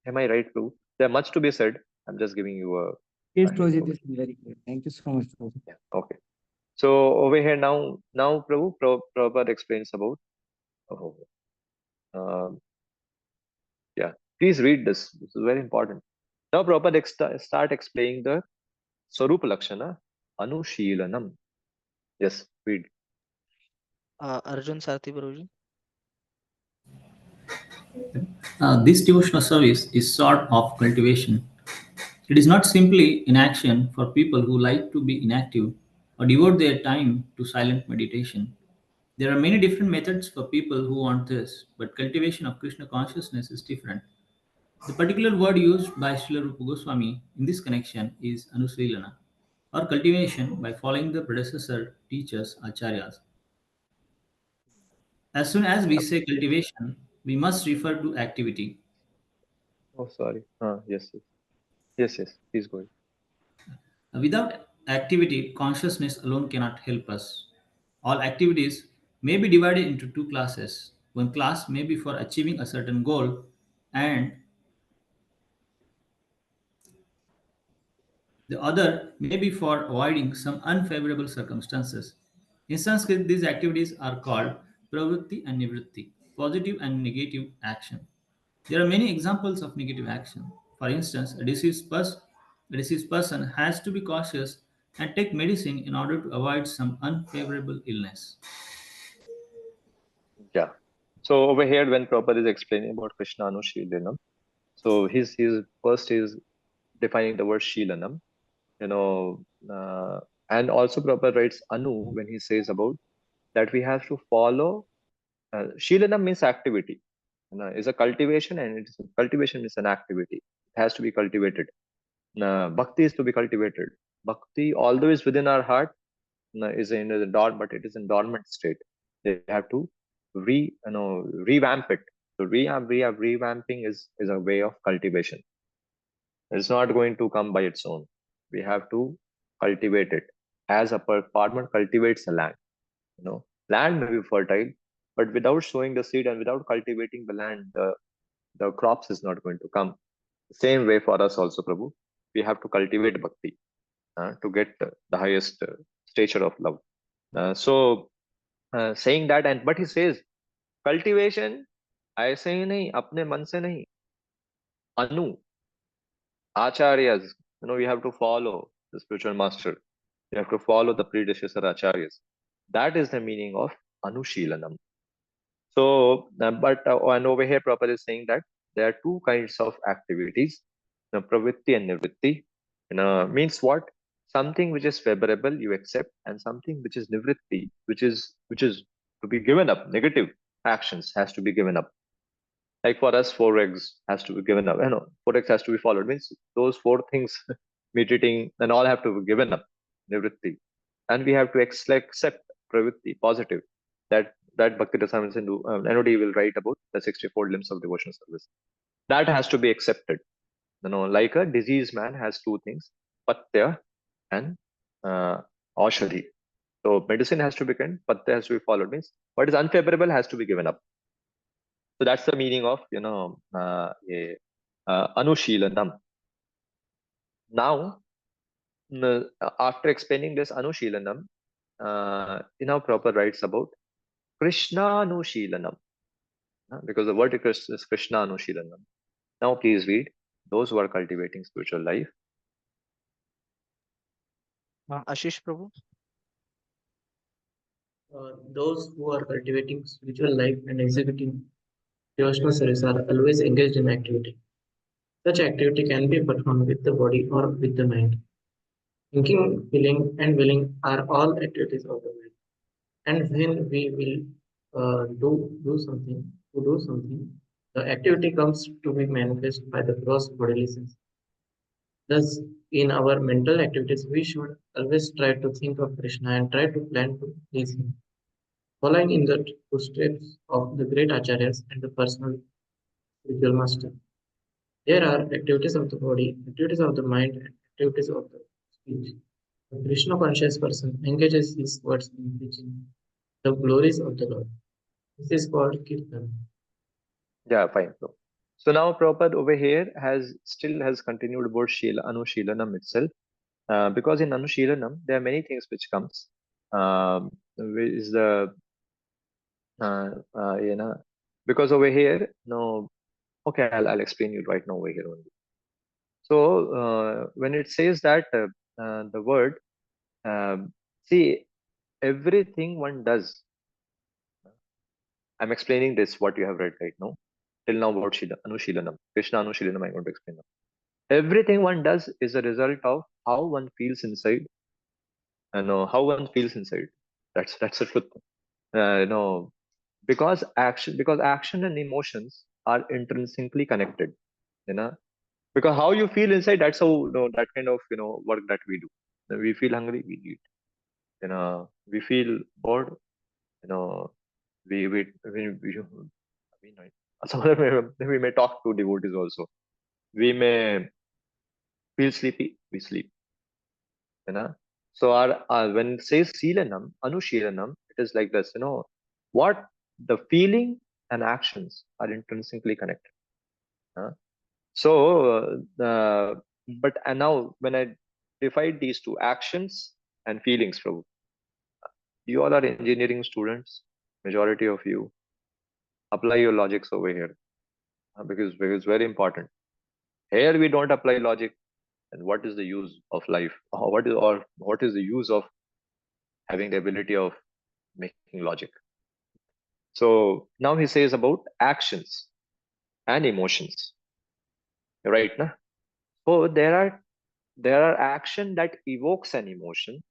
Am I right, Prabhu? There's much to be said. I'm just giving you Yes, a hint Proji, over this is very clear. Thank you so much, Proji. Yeah. Okay. So over here now, Prabhu, Prabhupada explains about. Oh, yeah. Please read this. This is very important. Now Prabhupada start explaining the Swarupa Lakshana, Anushilanam. Yes, read. Arjun Sarthi Baruji. This devotional service is sort of cultivation. It is not simply inaction for people who like to be inactive or devote their time to silent meditation. There are many different methods for people who want this, but cultivation of Krishna consciousness is different. The particular word used by Srila Rupa Goswami in this connection is Anusilana, or cultivation by following the predecessor teachers, acharyas. As soon as we say cultivation, we must refer to activity. Oh, sorry. Yes. Please go ahead. Without activity, consciousness alone cannot help us. All activities may be divided into two classes. One class may be for achieving a certain goal, and the other may be for avoiding some unfavorable circumstances. In Sanskrit, these activities are called pravritti and nivritti, positive and negative action. There are many examples of negative action. For instance, a deceased person has to be cautious and take medicine in order to avoid some unfavorable illness. Yeah. So over here, when Prabhupada is explaining about Krishna Anushilanam, so his first is defining the word Shilanam. And also Prabhupada writes Anu when he says about that we have to follow. Shilanam means activity. Is a cultivation, and cultivation is an activity. It has to be cultivated. Bhakti is to be cultivated. Bhakti, although is within our heart, is in the but it is in dormant state. They have to revamp it. So revamping is a way of cultivation. It's not going to come by its own. We have to cultivate it as a farmer cultivates the land. Land may be fertile, but without sowing the seed and without cultivating the land, the crops is not going to come. The same way for us also, Prabhu, we have to cultivate bhakti to get the highest stature of love. Saying that, and but he says cultivation ऐसे ही नहीं, अपने मन से नहीं. Anu, acharyas, we have to follow the spiritual master. We have to follow the predecessor acharyas. That is the meaning of anushilanam. So, and over here, Prabhupada is saying that there are two kinds of activities, pravitti and nivritti. Means what? Something which is favorable, you accept, and something which is nivritti, which is to be given up. Negative actions has to be given up. Like for us, 4x has to be given up. 4x has to be followed. Means those four things, meat eating, and all have to be given up. Nivritti, and we have to accept pravitti, positive. That Bhakti Rasamrita Sindhu, NOD will write about the 64 limbs of devotional service. That has to be accepted. Like a diseased man has two things, patya and aushadhi. So medicine has to be given, patya has to be followed. Means what is unfavorable has to be given up. So that's the meaning of anushilanam. Now, after explaining this anushilanam, Prabhupada writes about Krishna anushilanam. Because the word is Krishna anushilanam. Now please read those who are cultivating spiritual life. Ashish Prabhu. Those who are cultivating spiritual life and executing devotional service are always engaged in activity. Such activity can be performed with the body or with the mind. Thinking, feeling, and willing are all activities of the mind. And when we will do something, the activity comes to be manifest by the gross bodily sense. Thus, in our mental activities, we should always try to think of Krishna and try to plan to please him, following in the footsteps of the great acharyas and the personal spiritual master. There are activities of the body, activities of the mind, and activities of the speech. The Krishna conscious person engages his words in preaching the glories of the Lord. This is called Kirtan. Yeah, fine. So now Prabhupada over here still has continued about Anushilanam itself. Because in Anushilanam, there are many things which comes. Is the because over here, okay, I'll explain you right now over here only. So when it says that the word, see, everything one does. I'm explaining this, what you have read right now. Till now about Anushilanam. Krishna Anushilanam, I'm going to explain now. Everything one does is a result of how one feels inside. How one feels inside. That's the truth. Because action and emotions are intrinsically connected. Because how you feel inside, that's how that kind of work that we do. We feel hungry, we eat. We feel bored. We sometimes we may talk to devotees also. We may feel sleepy, we sleep. So when it says Silanam, Anushilanam, it is like this, what the feeling and actions are intrinsically connected. And now when I divide these two, actions and feelings, Prabhu, you all are engineering students, majority of you. Apply your logics over here, because it's very important. Here we don't apply logic, and what is the use of life? What is the use of having the ability of making logic? So now he says about actions and emotions, right? So there are action that evokes an emotion,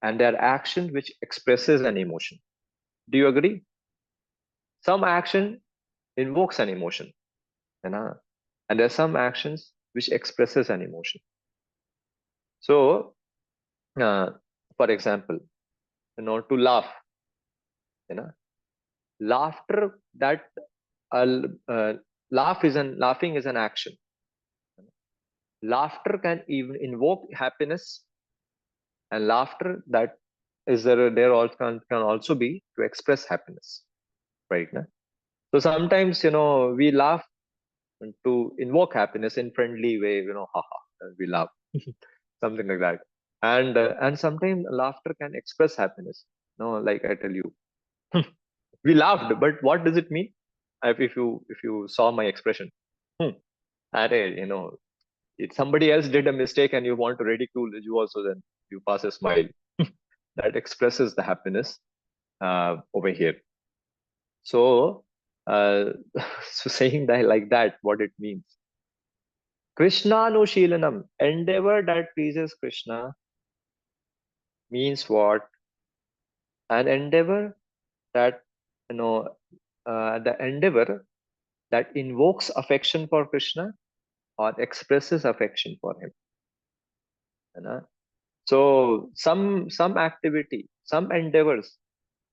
and there are actions which expresses an emotion. Do you agree? Some action invokes an emotion, you know, and there are some actions which expresses an emotion. So, for example, to laugh, you know, laughter that uh, uh, laughing is an action. Laughter can even invoke happiness, and laughter that is there also can also be to express happiness, right? Na? So sometimes we laugh to invoke happiness in friendly way, haha, we laugh, something like that, and sometimes laughter can express happiness. No, like I tell you, we laughed, but what does it mean? If you saw my expression, hmm, arey, if somebody else did a mistake and you want to ridicule you also, then you pass a smile. That expresses the happiness over here. So, so saying that like that, what it means? Krishna no Shilanam, endeavor that pleases Krishna, means what? An endeavor that, the endeavor that invokes affection for Krishna or expresses affection for him. You know? So some activity, some endeavors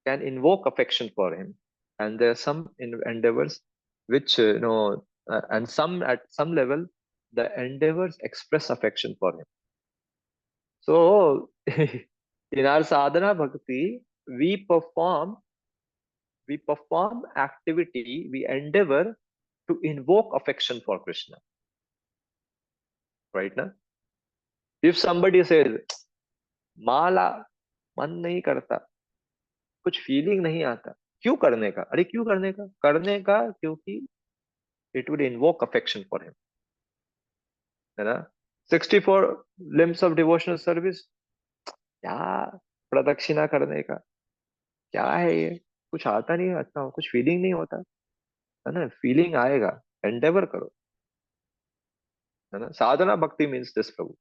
can invoke affection for him, and there are some endeavors which and some at some level the endeavors express affection for him. So in our sadhana bhakti, we perform activity, we endeavor to invoke affection for Krishna, right? Now, if somebody says माला मन नहीं करता, कुछ feeling नहीं आता, क्यों करने का? अरे क्यों करने का क्योंकि it would invoke affection for him, है ना? 64 limbs of devotional service, क्या प्रदक्षिणा करने का, क्या है ये? कुछ आता नहीं, अच्छा कुछ फीलिंग नहीं होता, है ना? फीलिंग आएगा, एंडेवर करो, है ना? साधना भक्ति means this Prabhu.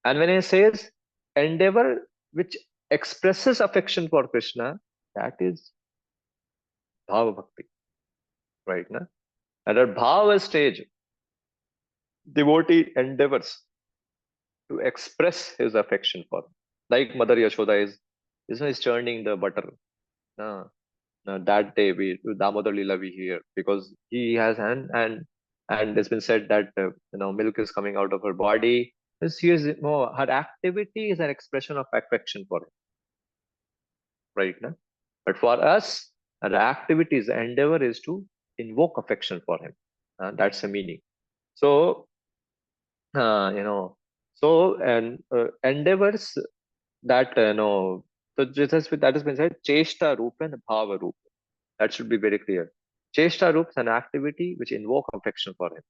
And when he says endeavor which expresses affection for Krishna, that is bhava bhakti, right? Na? At a bhava stage, devotee endeavors to express his affection for him. Like Mother Yashoda is churning the butter. Uh, that day Damodar Lila we hear, because he has and it's been said that milk is coming out of her body. She is, her activity is an expression of affection for him, right? Na? But for us, the activities, the endeavor is to invoke affection for him. That's the meaning. So, uh, you know, and endeavors that, so that has been said, Cheshta Roop and Bhava Roop. That should be very clear. Cheshta Roop is an activity which invoke affection for him,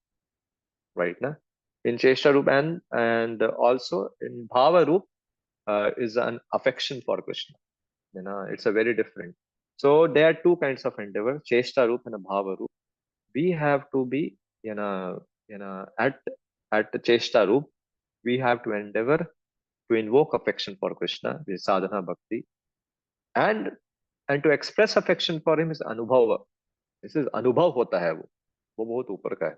right? Na? In Cheshta Roop and also in Bhava Roop is an affection for Krishna. It's a very different. So there are two kinds of endeavor, Cheshta Roop and a Bhava Roop. We have to be, at the Cheshta Roop, we have to endeavor to invoke affection for Krishna, this sadhana bhakti, and to express affection for him is anubhava. This is anubhav hota hai वो बहुत ऊपर का है.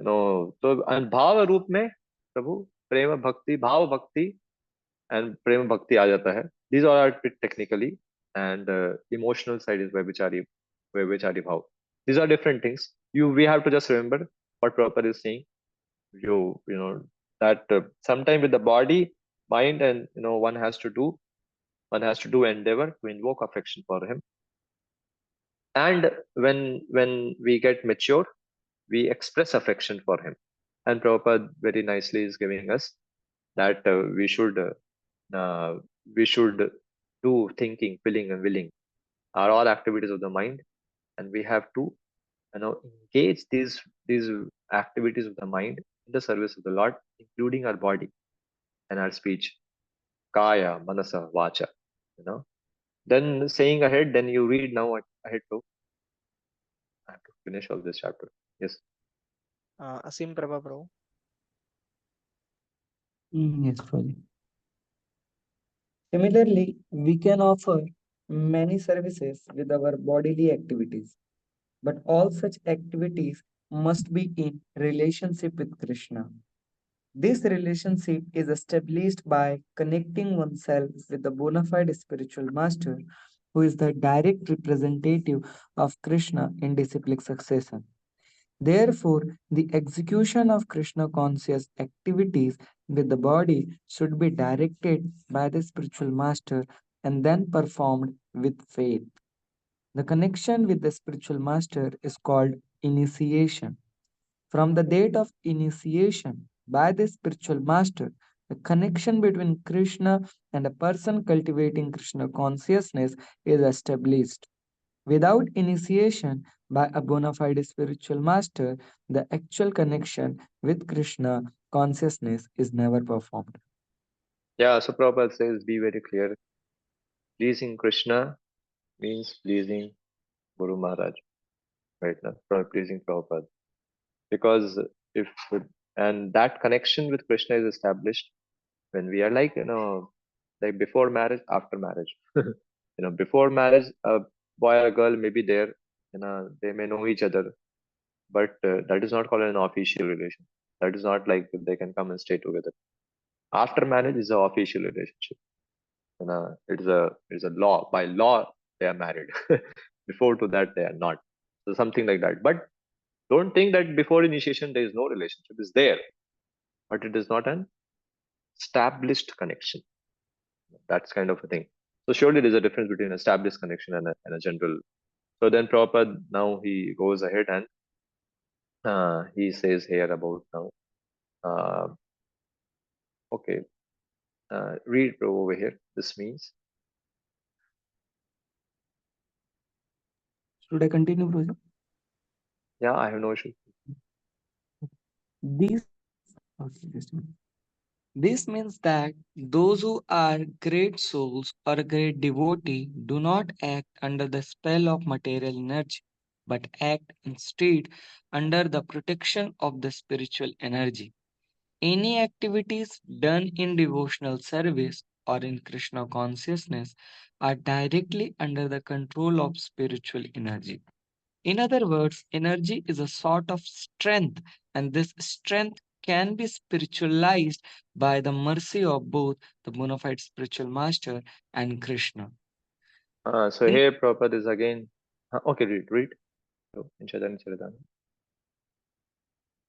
So and bhava roop में प्रभु प्रेम भक्ति, भाव भक्ति and prema bhakti aa jata hai. These all are bit technically, and emotional side is Vaibhachari bhav. These are different things. We have to just remember what Prabhupada is saying. That sometime with the body, mind, and one has to do endeavor to invoke affection for him. And when we get mature, we express affection for him. And Prabhupada very nicely is giving us that we should do thinking, feeling, and willing are all activities of the mind, and we have to engage these activities of the mind in the service of the Lord, including our body and our speech, kaya, manasa, vacha. Then saying ahead, then you read now ahead to. I have to finish all this chapter. Yes. Asim Prabha Prabhu. Yes, Prabhu. Similarly, we can offer many services with our bodily activities, but all such activities must be in relationship with Krishna. This relationship is established by connecting oneself with the bona fide spiritual master, who is the direct representative of Krishna in disciplic succession. Therefore, the execution of Krishna conscious activities with the body should be directed by the spiritual master and then performed with faith. The connection with the spiritual master is called initiation. From the date of initiation by the spiritual master, the connection between Krishna and a person cultivating Krishna consciousness is established. Without initiation by a bona fide spiritual master, the actual connection with Krishna consciousness is never performed. Yeah, so Prabhupada says, be very clear. Pleasing Krishna means pleasing Guru Maharaj, right now, pleasing Prabhupada. Because if, and that connection with Krishna is established when we are like, like before marriage, after marriage. Before marriage, a boy or a girl may be there, they may know each other, but that is not called an official relation. That is not like they can come and stay together. After marriage is an official relationship. It's a law. By law, they are married. Before to that, they are not. So something like that. But don't think that before initiation there is no relationship. It's there, but it is not an established connection. That's kind of a thing. So surely there's a difference between established connection and a general. So then Prabhupada now he goes ahead and he says here about now. Okay, read over here. This means. Should I continue, Roja? Yeah, I have no issue. These, okay, just a minute. This means that those who are great souls or great devotee do not act under the spell of material energy, but act instead under the protection of the spiritual energy. Any activities done in devotional service or in Krishna consciousness are directly under the control of spiritual energy. In other words, energy is a sort of strength, and this strength can be spiritualized by the mercy of both the bona fide spiritual master and Krishna. So In, here Prabhupada is again. Okay, read. So, in Chaitanya Charitamrita.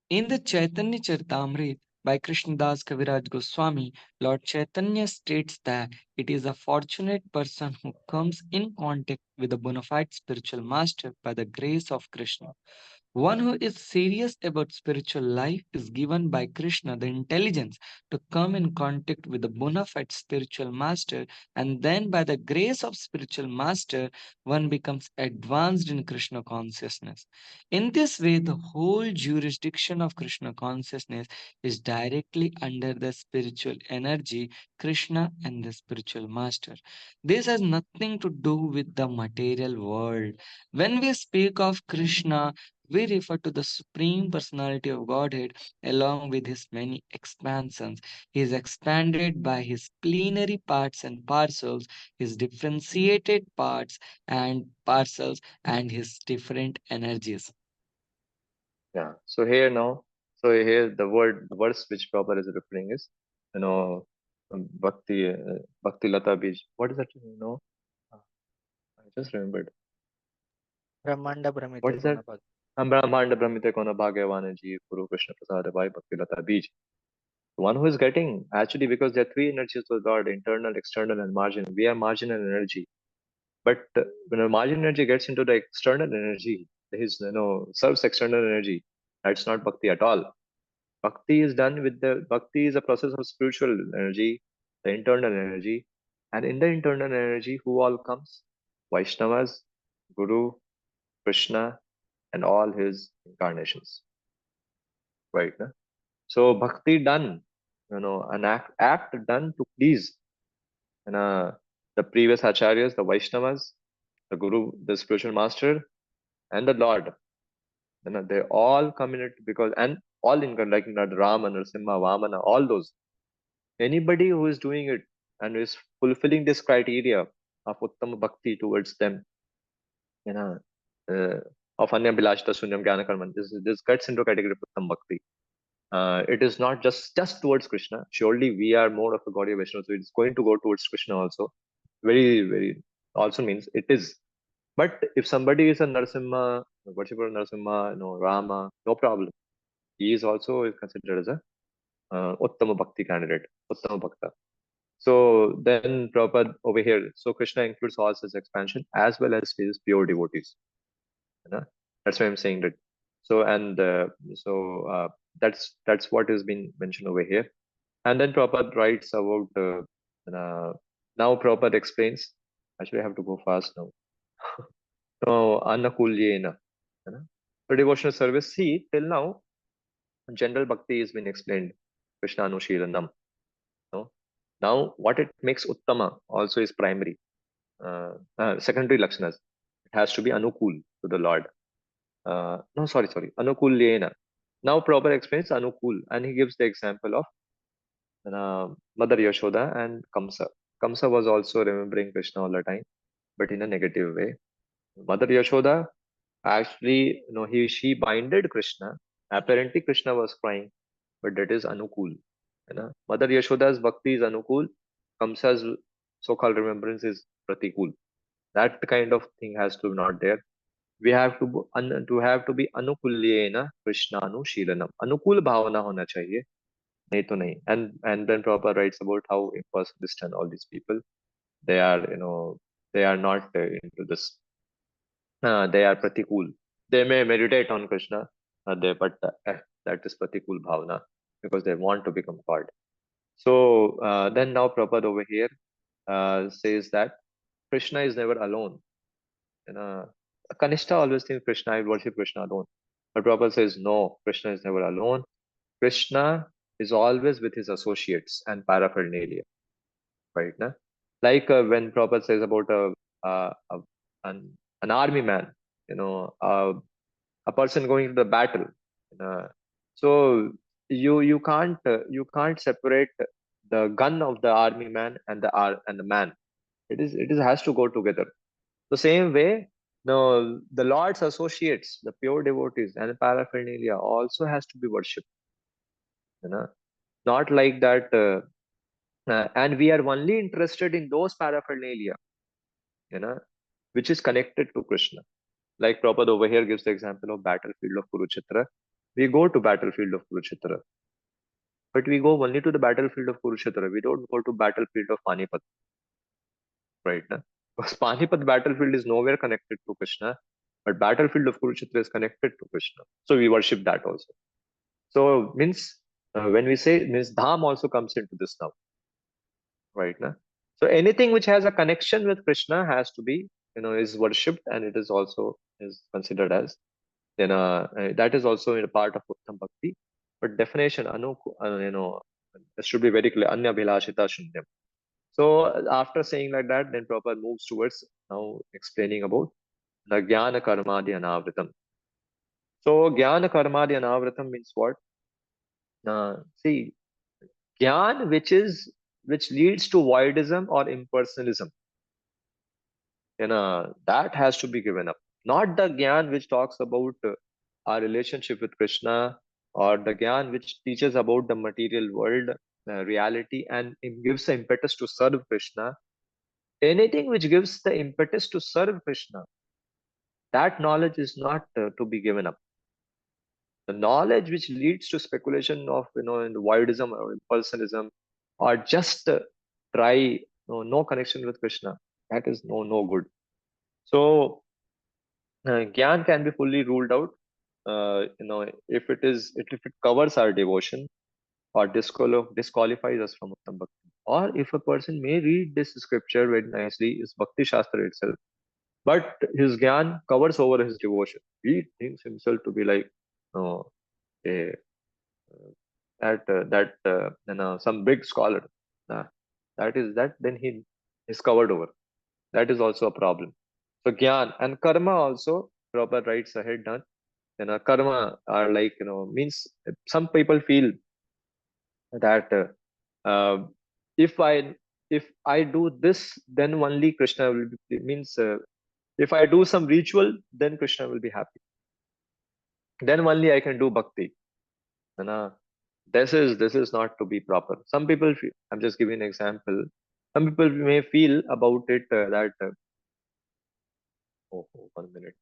in the Chaitanya Charitamrita by Krishnadas Kaviraj Goswami, Lord Chaitanya states that it is a fortunate person who comes in contact with the bona fide spiritual master by the grace of Krishna. One who is serious about spiritual life is given by Krishna the intelligence to come in contact with the bona fide spiritual master, and then by the grace of spiritual master, one becomes advanced in Krishna consciousness. In this way, the whole jurisdiction of Krishna consciousness is directly under the spiritual energy, Krishna and the spiritual master. This has nothing to do with the material world. When we speak of Krishna, we refer to the Supreme Personality of Godhead along with his many expansions. He is expanded by his plenary parts and parcels, his differentiated parts and parcels, and his different energies. Yeah. So here now, so here the verse which Prabhupada is referring is, Bhakti Lata Bij. What is that? Uh, I just remembered. Brahmanda What Brahmite is that? Konabhag. Brahmanda Brahmite Kona Bhagavana Ji Guru Krishna Prasad Bhai Bhakti Lata Bij. One who is getting actually because there are three energies of God: internal, external, and marginal. We are marginal energy, but when a marginal energy gets into the external energy, his serves external energy. That's not bhakti at all. Bhakti is done with the bhakti is a process of spiritual energy, the internal energy, and in the internal energy, who all comes? Vaishnavas, Guru, Krishna, and all his incarnations. Right? Na? So bhakti done, an act done to please, the previous acharyas, the Vaishnavas, the Guru, the spiritual master, and the Lord. They all come in it because and all in like Rama, Narasimha, Vamana, all those. Anybody who is doing it and is fulfilling this criteria of Uttama Bhakti towards them, you know, of Anya Bilashita Sunyam Jnana Karma. This gets into category of Uttama Bhakti. It is not just towards Krishna. Surely we are more of a Gaudiya Vaishnava, so it's going to go towards Krishna also. Very, very also means it is. But if somebody is a Narasimha, worshipper of Narasimha, Rama, no problem. He is also considered as a Uttama Bhakti candidate, Uttama Bhakta. So then Prabhupada over here, so Krishna includes all such expansion as well as his pure devotees. You know? That's why I'm saying that. So and that's what is being mentioned over here. And then Prabhupada writes about now Prabhupada explains. Actually, I have to go fast now. So Annakulyena. You know? So devotional service. See, till now, general bhakti has been explained. Krishna Anushilanam. No? Now, what it makes Uttama also is primary. Secondary lakshanas. It has to be Anukul to the Lord. No, sorry. Anukulyena. Now, Prabhupada explains Anukul, and he gives the example of Mother Yashoda and Kamsa. Kamsa was also remembering Krishna all the time, but in a negative way. Mother Yashoda actually, she binded Krishna. Apparently, Krishna was crying, but that is Anukul. Mother Yashoda's bhakti is Anukul. Kamsa's so-called remembrance is Pratikul. That kind of thing has to be not there. We have to be Anukulyena Krishna Anushilanam. Anukul bhavana hona chahiye. Nahi to nahi. And then Prabhupada writes about how impersonalist and all these people, they are they are not into this. They are pratikul. They may meditate on Krishna, but that is pratikul bhavana because they want to become God. So then now Prabhupada over here says that Krishna is never alone. Kanishta always thinks Krishna, I worship Krishna alone. But Prabhupada says no, Krishna is never alone. Krishna is always with his associates and paraphernalia. Right? Na? Like when Prabhupada says about an army man, a person going to the battle. So you can't separate the gun of the army man and the man. It is has to go together. The same way, the Lord's associates, the pure devotees and the paraphernalia also has to be worshipped. Not like that. And we are only interested in those paraphernalia, which is connected to Krishna. Like Prabhupada over here gives the example of battlefield of Kurukshetra. We go to battlefield of Kurukshetra, but we go only to the battlefield of Kurukshetra. We don't go to battlefield of Panipat, right? Na? Because Panipat battlefield is nowhere connected to Krishna, but battlefield of Kurukshetra is connected to Krishna. So we worship that also. So means when we say means Dham also comes into this now, right? Na? So anything which has a connection with Krishna has to be is worshipped, and it is also is considered as that is also a part of Uttam Bhakti. But definition, it should be very clear. Anya Bhilashita Shunyam. So after saying like that, then Prabhupada moves towards now explaining about the Jnana Karmadi Anavritam. So Jnana Karmadi Anavritam means what? See, Jnana which leads to voidism or impersonalism. That has to be given up. Not the Gyan which talks about our relationship with Krishna, or the Gyan which teaches about the material world, reality, and it gives the impetus to serve Krishna. Anything which gives the impetus to serve Krishna, that knowledge is not to be given up. The knowledge which leads to speculation of in the voidism or impersonalism, or just try no connection with Krishna, that is no good. So Gyan can be fully ruled out, if it covers our devotion or disqualifies us from Uttam Bhakti. Or if a person may read this scripture very nicely, is Bhakti Shastra itself, but his Gyan covers over his devotion. He thinks himself to be like a some big scholar. Then he is covered over. That is also a problem. So Gyan and Karma also, Prabhupada writes ahead done. Karma are like, means some people feel that if I if I do this, then only Krishna will be, means if I do some ritual, then Krishna will be happy. Then only I can do bhakti. And, this is not to be proper. Some people, I'm just giving an example. Some people may feel about it that, 1 minute.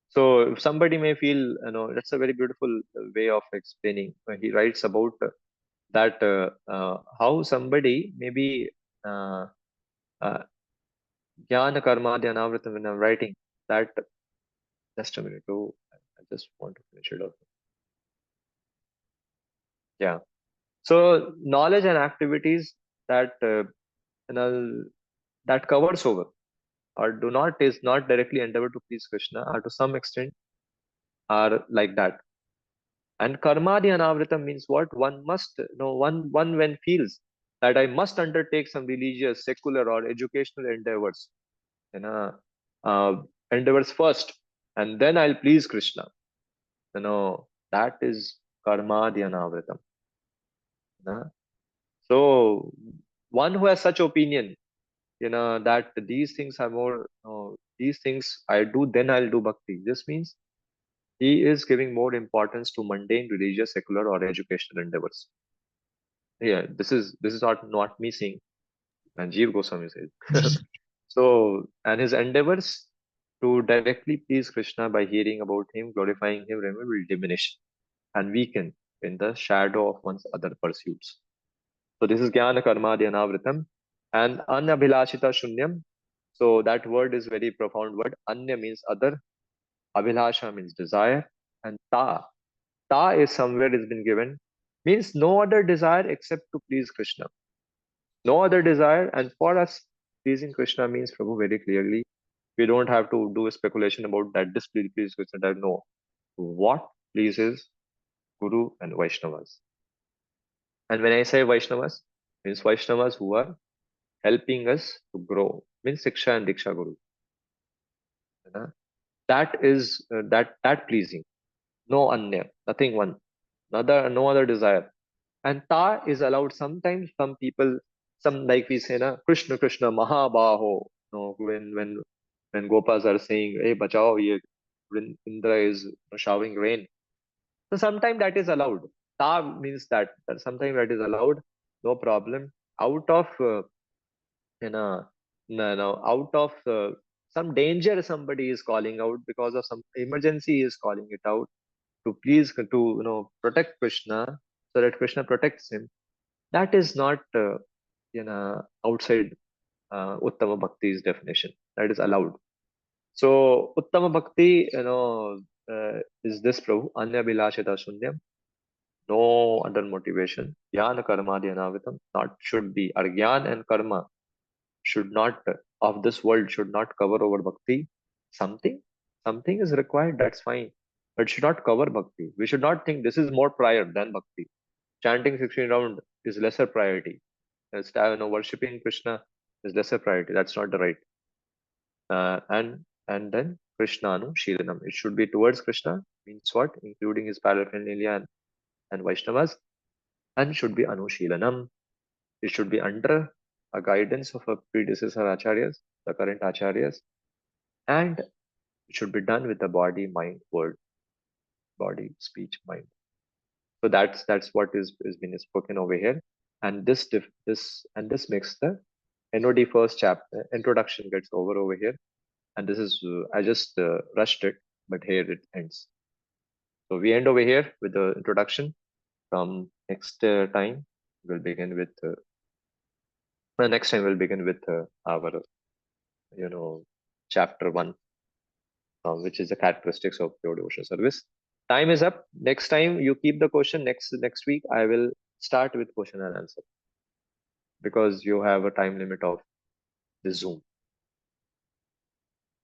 So somebody may feel, that's a very beautiful way of explaining. He writes about that how somebody maybe uh, uh, jnana karma dhyanavritam, when I'm writing that, just a minute. Oh, I just want to finish it off. Yeah. So knowledge and activities that you know, that covers over or do not is not directly endeavor to please Krishna, or to some extent are like that. And karmadi anavritam means what? One must know, one when feels that I must undertake some religious, secular, or educational endeavors, you know, uh, endeavors first, and then I'll please Krishna. That is karmadi anavritam. You know? So one who has such opinion, that these things are more, these things I do, then I'll do bhakti. This means he is giving more importance to mundane, religious, secular, or educational endeavors. Yeah, this is not me saying, and Jeev Goswami says. So, and his endeavors to directly please Krishna by hearing about him, glorifying him, remember, will diminish and weaken in the shadow of one's other pursuits. So this is Jnana Karma Dhyanavritam. And Anyabhilashita Shunyam. So that word is very profound word. Anya means other, Abhilasha means desire, and Ta is somewhere is been given, means no other desire except to please Krishna. No other desire, and for us, pleasing Krishna means, Prabhu, very clearly, we don't have to do a speculation about that this please Krishna, that no. What pleases Guru and Vaishnavas. And when I say Vaishnavas, means Vaishnavas who are helping us to grow, means Siksha and Diksha Guru. That is that pleasing. No anya, nothing one, no other desire. And ta is allowed sometimes. Some people, some like we say na Krishna Krishna Mahabaho. No, when Gopas are saying, "Hey, bachao, ye when Indra is showering rain." So sometimes that is allowed. Ta means that sometimes that is allowed, no problem. Out of out of some danger, somebody is calling out because of some emergency, he is calling it out to please to protect Krishna, so that Krishna protects him. That is not outside Uttama Bhakti's definition. That is allowed. So Uttama Bhakti, is this, Prabhu, Anya Bilashita Shunyam, no other motivation. Jnana Karma Dhyanavitam, not should be. Our Jnana and Karma should not, of this world, should not cover over Bhakti. Something is required, that's fine. But should not cover Bhakti. We should not think this is more prior than Bhakti. Chanting 16 round is lesser priority. Worshipping Krishna is lesser priority. That's not the right. And then Krishnanu Shilanam. It should be towards Krishna, means what? Including his paraphernalia and Vaishnavas, and should be Anushilanam. It should be under a guidance of a predecessor acharyas, the current acharyas, and it should be done with the body, mind, word, body, speech, mind. So that's what is being spoken over here, and this makes the NOD first chapter introduction gets over here, and this is I just rushed it, but here it ends. So we end over here with the introduction. From next time we'll begin with our chapter 1, which is the characteristics of pure devotional service. Time is up. Next time you keep the question. Next week I will start with question and answer, because you have a time limit of the Zoom.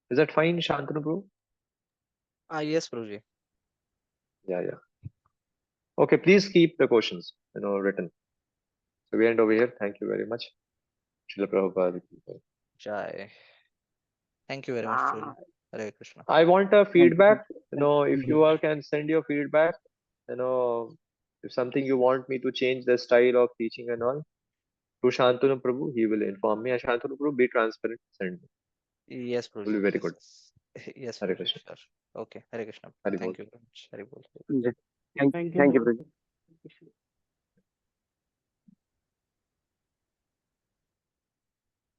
Is that fine, Shantanu bro? Yes, Prabhuji. Yeah. Okay, please keep the questions written. So we end over here. Thank you very much. Srila Prabhupada. Jai. Thank you very much, Prabhuji. Hare Krishna. I want a feedback. Thank If you. you all can send your feedback, if something you want me to change the style of teaching and all, to Shantanu Prabhu, he will inform me. And Shantanu Prabhu, be transparent, send me. Yes, It will Prabhuji. be very Yes, good. yes. Yes, Hare Prabhuji. Krishna. Sure. Okay. Hare Krishna. Hari Thank Bol. you very much. Hare Bol. Thank Thank you, you, Prabhu. Prabhuji.